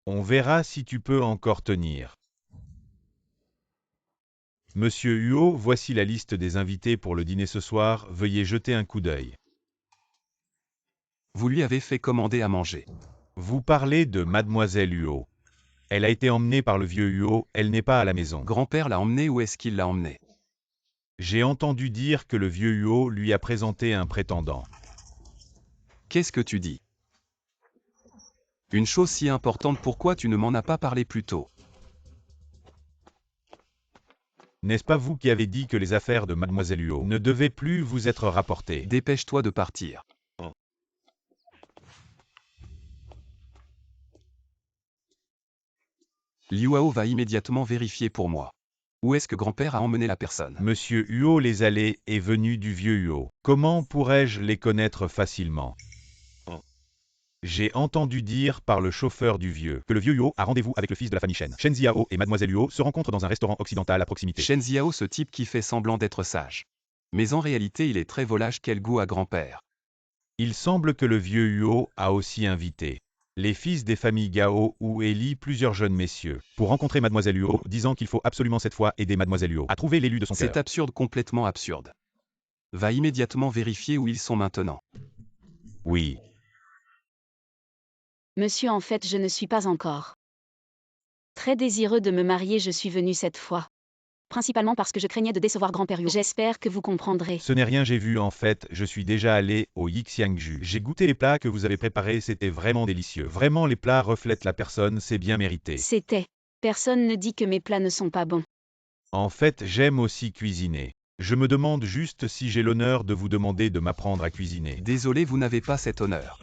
On verra si tu peux encore tenir. Monsieur Huo, voici la liste des invités pour le dîner ce soir, veuillez jeter un coup d'œil. Vous lui avez fait commander à manger. Vous parlez de Mademoiselle Huo. Elle a été emmenée par le vieux Huo, elle n'est pas à la maison. Grand-père l'a emmené, où est-ce qu'il l'a emmené? J'ai entendu dire que le vieux Huo lui a présenté un prétendant. Qu'est-ce que tu dis? Une chose si importante, pourquoi tu ne m'en as pas parlé plus tôt? N'est-ce pas vous qui avez dit que les affaires de Mademoiselle Huo ne devaient plus vous être rapportées? Dépêche-toi de partir. Liuao va immédiatement vérifier pour moi. Où est-ce que grand-père a emmené la personne? Monsieur Huo les allées et venues du vieux Huo. Comment pourrais-je les connaître facilement? J'ai entendu dire par le chauffeur du vieux que le vieux Huo a rendez-vous avec le fils de la famille Shen. Shen Ziao et Mademoiselle Huo se rencontrent dans un restaurant occidental à proximité. Shen Ziao, ce type qui fait semblant d'être sage. Mais en réalité il est très volage, quel goût à grand-père. Il semble que le vieux Huo a aussi invité les fils des familles Gao ou Eli, plusieurs jeunes messieurs, pour rencontrer Mademoiselle Huo, disant qu'il faut absolument cette fois aider Mademoiselle Huo à trouver l'élu de son cœur. C'est absurde, complètement absurde. Va immédiatement vérifier où ils sont maintenant. Oui. Monsieur, en fait, je ne suis pas encore très désireux de me marier, je suis venu cette fois. Principalement parce que je craignais de décevoir grand-père Huo. J'espère que vous comprendrez. Ce n'est rien, j'ai vu en fait, je suis déjà allé au Yixiangju. J'ai goûté les plats que vous avez préparés, c'était vraiment délicieux. Vraiment les plats reflètent la personne, c'est bien mérité. C'était. Personne ne dit que mes plats ne sont pas bons. En fait, j'aime aussi cuisiner. Je me demande juste si j'ai l'honneur de vous demander de m'apprendre à cuisiner. Désolé, vous n'avez pas cet honneur.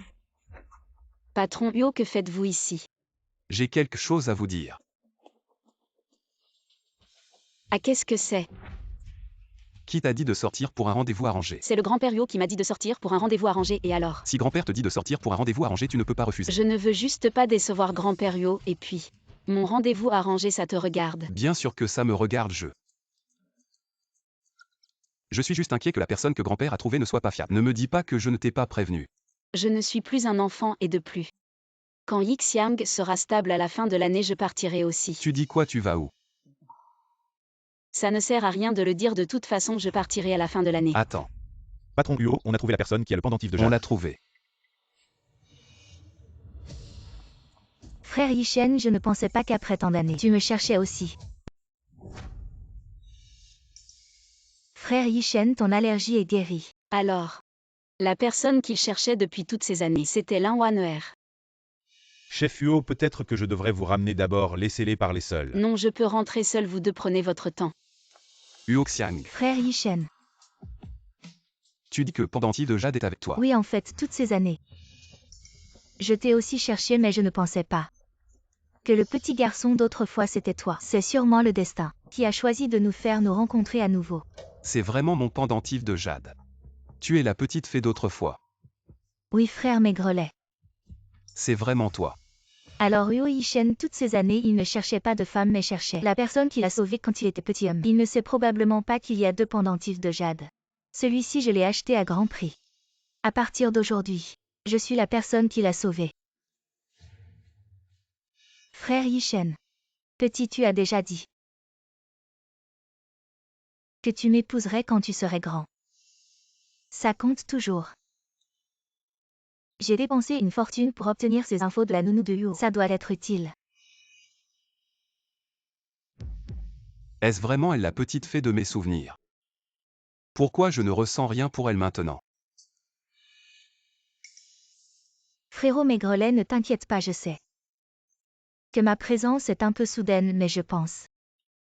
Patron Huo, que faites-vous ici? J'ai quelque chose à vous dire. Ah, qu'est-ce que c'est? Qui t'a dit de sortir pour un rendez-vous arrangé? C'est le grand-père Huo qui m'a dit de sortir pour un rendez-vous arrangé, et alors? Si grand-père te dit de sortir pour un rendez-vous arrangé, tu ne peux pas refuser. Je ne veux juste pas décevoir grand-père Huo, et puis, mon rendez-vous arrangé, ça te regarde. Bien sûr que ça me regarde, Je suis juste inquiet que la personne que grand-père a trouvée ne soit pas fiable. Ne me dis pas que je ne t'ai pas prévenu. Je ne suis plus un enfant, et de plus. Quand Yixiang sera stable à la fin de l'année, je partirai aussi. Tu dis quoi, tu vas où? Ça ne sert à rien de le dire, de toute façon, je partirai à la fin de l'année. Attends, Patron Huo, on a trouvé la personne qui a le pendentif de on Jade. l'a trouvé. Frère Yishen, je ne pensais pas qu'après tant d'années, tu me cherchais aussi. Frère Yishen, ton allergie est guérie. Alors, la personne qu'il cherchait depuis toutes ces années, c'était Lin Waner. Chef Huo, peut-être que je devrais vous ramener d'abord, laissez-les parler seuls. Non, je peux rentrer seul, vous deux prenez votre temps. Huoxiang, Frère Yishen. tu dis que pendentif de Jade est avec toi. Oui, en fait, toutes ces années. Je t'ai aussi cherché, mais je ne pensais pas que le petit garçon d'autrefois c'était toi. C'est sûrement le destin qui a choisi de nous faire nous rencontrer à nouveau. C'est vraiment mon pendentif de Jade. Tu es la petite fée d'autrefois. Oui, frère Maigrelet. C'est vraiment toi. Alors Huo Yishen, toutes ces années, il ne cherchait pas de femme mais cherchait la personne qui l'a sauvé quand il était petit homme. Il ne sait probablement pas qu'il y a deux pendentifs de Jade. Celui-ci, je l'ai acheté à grand prix. À partir d'aujourd'hui, je suis la personne qui l'a sauvé. Frère Yishen. Petit, tu as déjà dit que tu m'épouserais quand tu serais grand. Ça compte toujours. J'ai dépensé une fortune pour obtenir ces infos de la nounou de Huo. Ça doit être utile. Est-ce vraiment elle la petite fée de mes souvenirs? Pourquoi je ne ressens rien pour elle maintenant? Frérot Maigrelet, ne t'inquiète pas, je sais que ma présence est un peu soudaine, mais je pense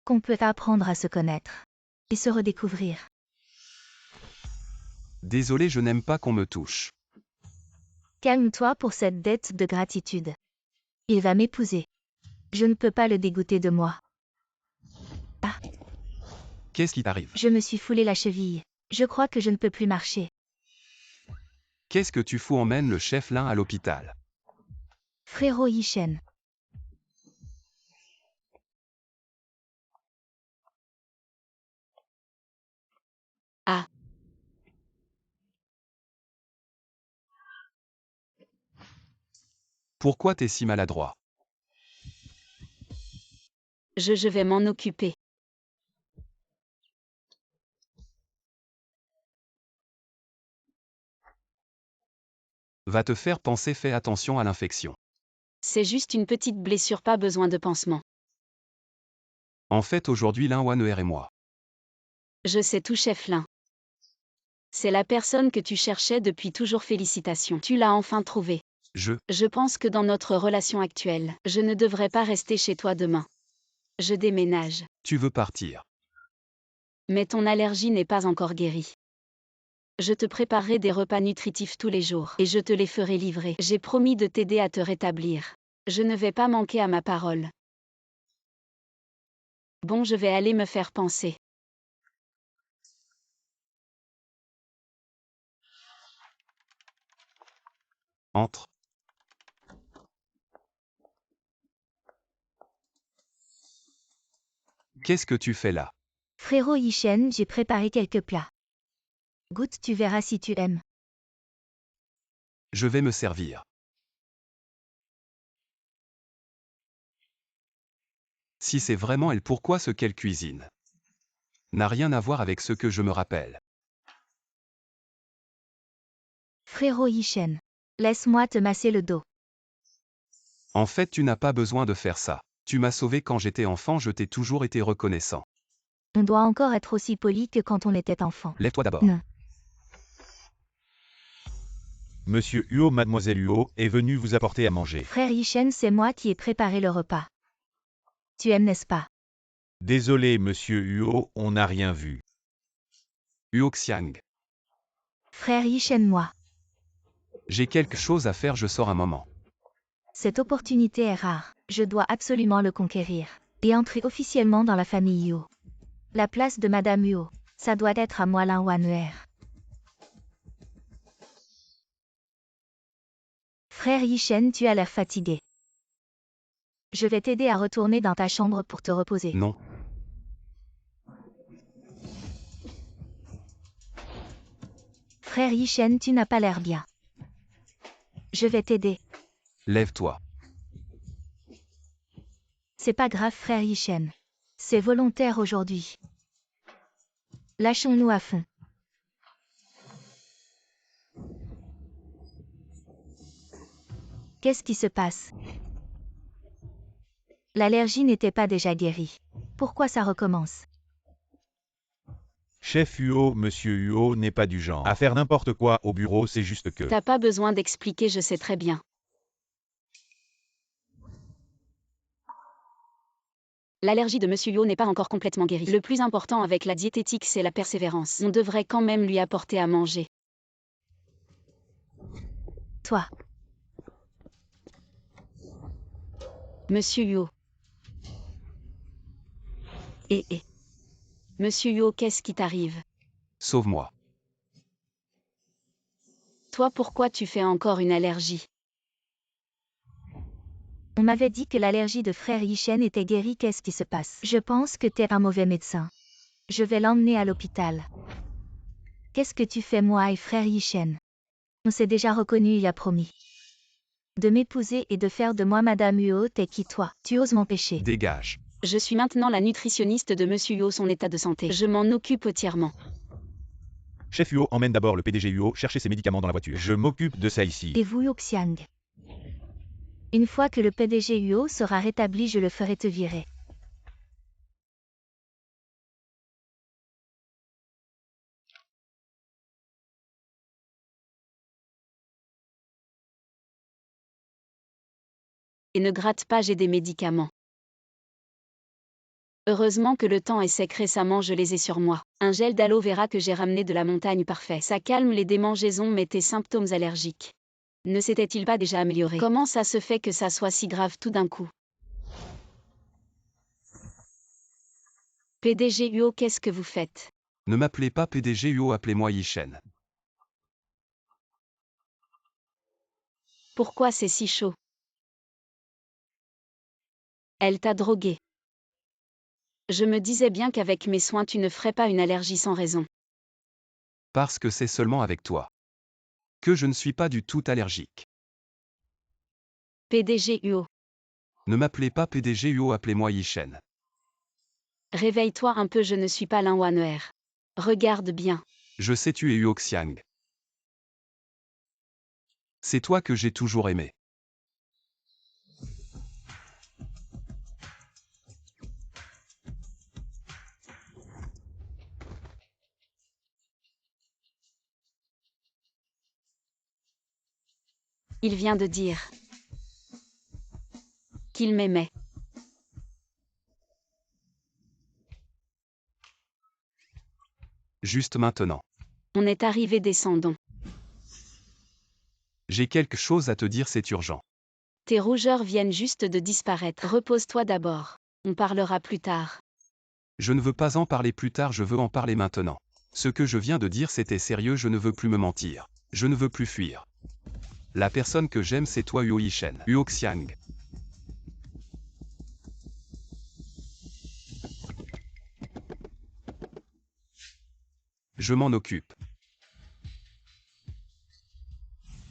qu'on peut apprendre à se connaître et se redécouvrir. Désolé, je n'aime pas qu'on me touche. Calme-toi pour cette dette de gratitude. Il va m'épouser. Je ne peux pas le dégoûter de moi. Qu'est-ce qui t'arrive? Je me suis foulé la cheville. Je crois que je ne peux plus marcher. Qu'est-ce que tu fous? Emmène le chef Lin à l'hôpital. Frérot Yishen. Ah. Pourquoi t'es si maladroit? Je vais m'en occuper. Va te faire panser, fais attention à l'infection. C'est juste une petite blessure, pas besoin de pansement. En fait, aujourd'hui, Lin Waner et moi. Je sais tout, chef Lin. C'est la personne que tu cherchais depuis toujours, félicitations. Tu l'as enfin trouvée. Je pense que dans notre relation actuelle, je ne devrais pas rester chez toi demain. Je déménage. Tu veux partir. Mais ton allergie n'est pas encore guérie. Je te préparerai des repas nutritifs tous les jours et je te les ferai livrer. J'ai promis de t'aider à te rétablir. Je ne vais pas manquer à ma parole. Bon, je vais aller me faire panser. Entre. Qu'est-ce que tu fais là? Frérot Yishen, j'ai préparé quelques plats. Goûte, tu verras si tu aimes. Je vais me servir. Si c'est vraiment elle, pourquoi ce qu'elle cuisine n'a rien à voir avec ce que je me rappelle. Frérot Yishen. Laisse-moi te masser le dos. En fait, tu n'as pas besoin de faire ça. Tu m'as sauvé quand j'étais enfant, je t'ai toujours été reconnaissant. On doit encore être aussi poli que quand on était enfant. Lève-toi d'abord. Non. Monsieur Huo, mademoiselle Huo, est venu vous apporter à manger. Frère Yishen, c'est moi qui ai préparé le repas. Tu aimes, n'est-ce pas? Désolé, monsieur Huo, on n'a rien vu. Huoxiang. Frère Yishen, moi. J'ai quelque chose à faire, je sors un moment. Cette opportunité est rare. Je dois absolument le conquérir. Et entrer officiellement dans la famille Huo. La place de Madame Huo, ça doit être à moi, Lin Waner. Frère Yishen, tu as l'air fatigué. Je vais t'aider à retourner dans ta chambre pour te reposer. Non. Frère Yishen, tu n'as pas l'air bien. Je vais t'aider. Lève-toi. C'est pas grave, frère Yishen. C'est volontaire aujourd'hui. Lâchons-nous à fond. Qu'est-ce qui se passe? L'allergie n'était pas déjà guérie. Pourquoi ça recommence? Chef Huo, monsieur Huo n'est pas du genre à faire n'importe quoi au bureau, c'est juste que... T'as pas besoin d'expliquer, je sais très bien. L'allergie de Monsieur Yo n'est pas encore complètement guérie. Le plus important avec la diététique, c'est la persévérance. On devrait quand même lui apporter à manger. Toi. Monsieur Yo. Monsieur Yo, qu'est-ce qui t'arrive? Sauve-moi. Toi, pourquoi tu fais encore une allergie? On m'avait dit que l'allergie de frère Yishen était guérie, qu'est-ce qui se passe? Je pense que t'es un mauvais médecin. Je vais l'emmener à l'hôpital. Qu'est-ce que tu fais, moi et frère Yishen? On s'est déjà reconnu il y a promis. De m'épouser et de faire de moi Madame Huo, t'es qui toi? Tu oses m'empêcher? Dégage. Je suis maintenant la nutritionniste de Monsieur Yo, son état de santé. Je m'en occupe entièrement. Chef Huo emmène d'abord le PDG Huo chercher ses médicaments dans la voiture. Je m'occupe de ça ici. Et vous, Yuxiang? Une fois que le PDG Huo sera rétabli, je le ferai te virer. Et ne gratte pas, j'ai des médicaments. Heureusement que le temps est sec, récemment je les ai sur moi. Un gel d'aloe vera que j'ai ramené de la montagne, parfait. Ça calme les démangeaisons mais tes symptômes allergiques. Ne s'était-il pas déjà amélioré? Comment ça se fait que ça soit si grave tout d'un coup? PDG Huo, qu'est-ce que vous faites? Ne m'appelez pas PDG Huo, appelez-moi Yishen. Pourquoi c'est si chaud? Elle t'a drogué. Je me disais bien qu'avec mes soins tu ne ferais pas une allergie sans raison. Parce que c'est seulement avec toi que je ne suis pas du tout allergique. PDG Huo, Ne m'appelez pas PDG Huo, appelez-moi Yishen. réveille-toi un peu, je ne suis pas Lin Wan'er. Regarde bien. Je sais tu es Huo Xiang. C'est toi que j'ai toujours aimé. Il vient de dire qu'il m'aimait. Juste maintenant. On est arrivé, descendons. J'ai quelque chose à te dire, c'est urgent. Tes rougeurs viennent juste de disparaître. Repose-toi d'abord. On parlera plus tard. Je ne veux pas en parler plus tard, je veux en parler maintenant. Ce que je viens de dire c'était sérieux, je ne veux plus me mentir. Je ne veux plus fuir. La personne que j'aime c'est toi Huo Yishen. Huo Xiang. Je m'en occupe.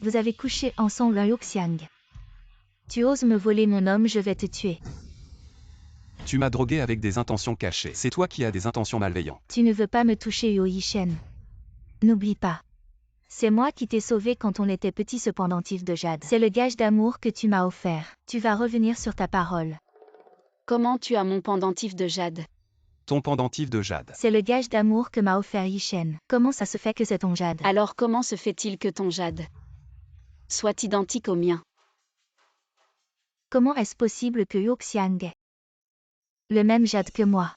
Vous avez couché ensemble à Yuxiang. Tu oses me voler mon homme, je vais te tuer. Tu m'as drogué avec des intentions cachées. C'est toi qui as des intentions malveillantes. Tu ne veux pas me toucher, Huo Yishen. N'oublie pas. C'est moi qui t'ai sauvé quand on était petit, ce pendentif de jade. C'est le gage d'amour que tu m'as offert. Tu vas revenir sur ta parole. Comment tu as mon pendentif de jade? Ton pendentif de jade. C'est le gage d'amour que m'a offert Yishen. Comment ça se fait que c'est ton jade? Alors comment se fait-il que ton jade soit identique au mien? Comment est-ce possible que Yuxiang ait le même jade que moi?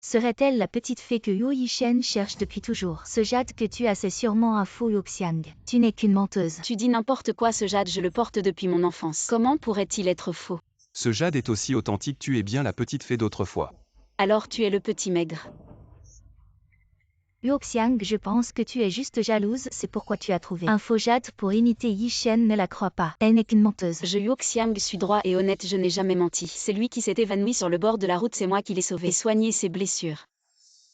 Serait-elle la petite fée que Huo Yishen cherche depuis toujours? Ce jade que tu as, c'est sûrement un faux Yuxiang. Tu n'es qu'une menteuse. Tu dis n'importe quoi, ce jade je le porte depuis mon enfance. Comment pourrait-il être faux? Ce jade est aussi authentique, tu es bien la petite fée d'autrefois. Alors tu es le petit maigre. Yuxiang, je pense que tu es juste jalouse, c'est pourquoi tu as trouvé un faux jade pour imiter Yishen, ne la crois pas. Elle n'est qu'une menteuse. Je Yuxiang suis droit et honnête, je n'ai jamais menti. C'est lui qui s'est évanoui sur le bord de la route, c'est moi qui l'ai sauvé et soigné ses blessures.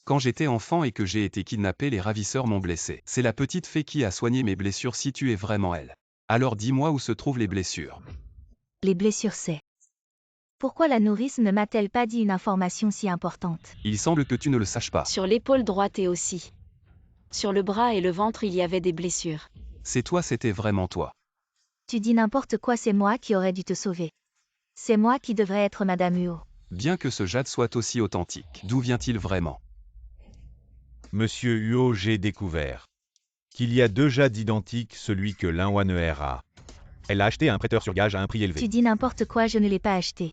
Quand j'étais enfant et que j'ai été kidnappé, les ravisseurs m'ont blessé. C'est la petite fée qui a soigné mes blessures, si tu es vraiment elle. Alors dis-moi où se trouvent les blessures. Les blessures, c'est... Pourquoi la nourrice ne m'a-t-elle pas dit une information si importante? Il semble que tu ne le saches pas. Sur l'épaule droite et aussi. Sur le bras et le ventre, il y avait des blessures. C'est toi, c'était vraiment toi. Tu dis n'importe quoi, c'est moi qui aurais dû te sauver. C'est moi qui devrais être Madame Huo. Bien que ce jade soit aussi authentique, d'où vient-il vraiment? Monsieur Huo, j'ai découvert qu'il y a deux jades identiques, celui que Lin Wan'er a. Elle l'a acheté à un prêteur sur gage à un prix élevé. Tu dis n'importe quoi, je ne l'ai pas acheté.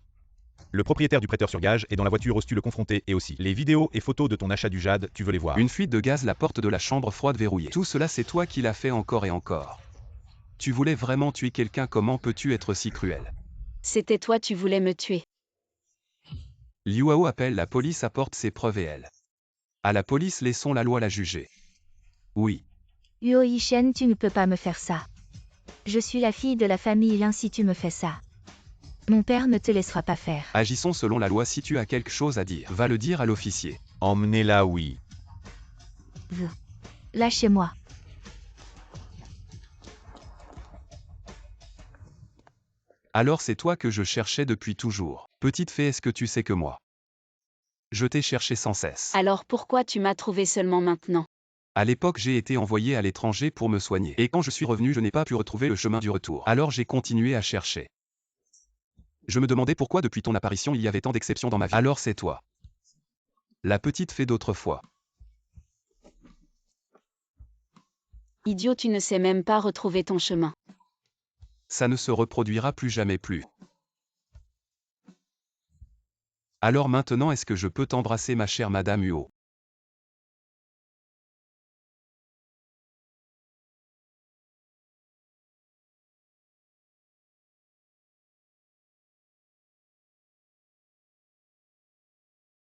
Le propriétaire du prêteur sur gage est dans la voiture, oses-tu le confronter? Et aussi, les vidéos et photos de ton achat du jade, tu veux les voir? Une fuite de gaz, la porte de la chambre froide verrouillée. Tout cela c'est toi qui l'as fait encore et encore. Tu voulais vraiment tuer quelqu'un, comment peux-tu être si cruel? C'était toi, tu voulais me tuer. Liuao appelle la police, apporte ses preuves et elle. À la police, laissons la loi la juger. Oui. Huo Yishen, tu ne peux pas me faire ça. Je suis la fille de la famille Lin, si tu me fais ça. Mon père ne te laissera pas faire. Agissons selon la loi, si tu as quelque chose à dire, va le dire à l'officier. Emmenez-la, oui. Vous. Lâchez-moi. Alors c'est toi que je cherchais depuis toujours. Petite fée, est-ce que tu sais que moi? Je t'ai cherché sans cesse. Alors pourquoi tu m'as trouvé seulement maintenant? À l'époque, j'ai été envoyé à l'étranger pour me soigner. Et quand je suis revenu, je n'ai pas pu retrouver le chemin du retour. Alors j'ai continué à chercher. Je me demandais pourquoi depuis ton apparition il y avait tant d'exceptions dans ma vie. Alors c'est toi. La petite fée d'autrefois. Idiot, tu ne sais même pas retrouver ton chemin. Ça ne se reproduira plus jamais plus. Alors maintenant, est-ce que je peux t'embrasser, ma chère Madame Huo?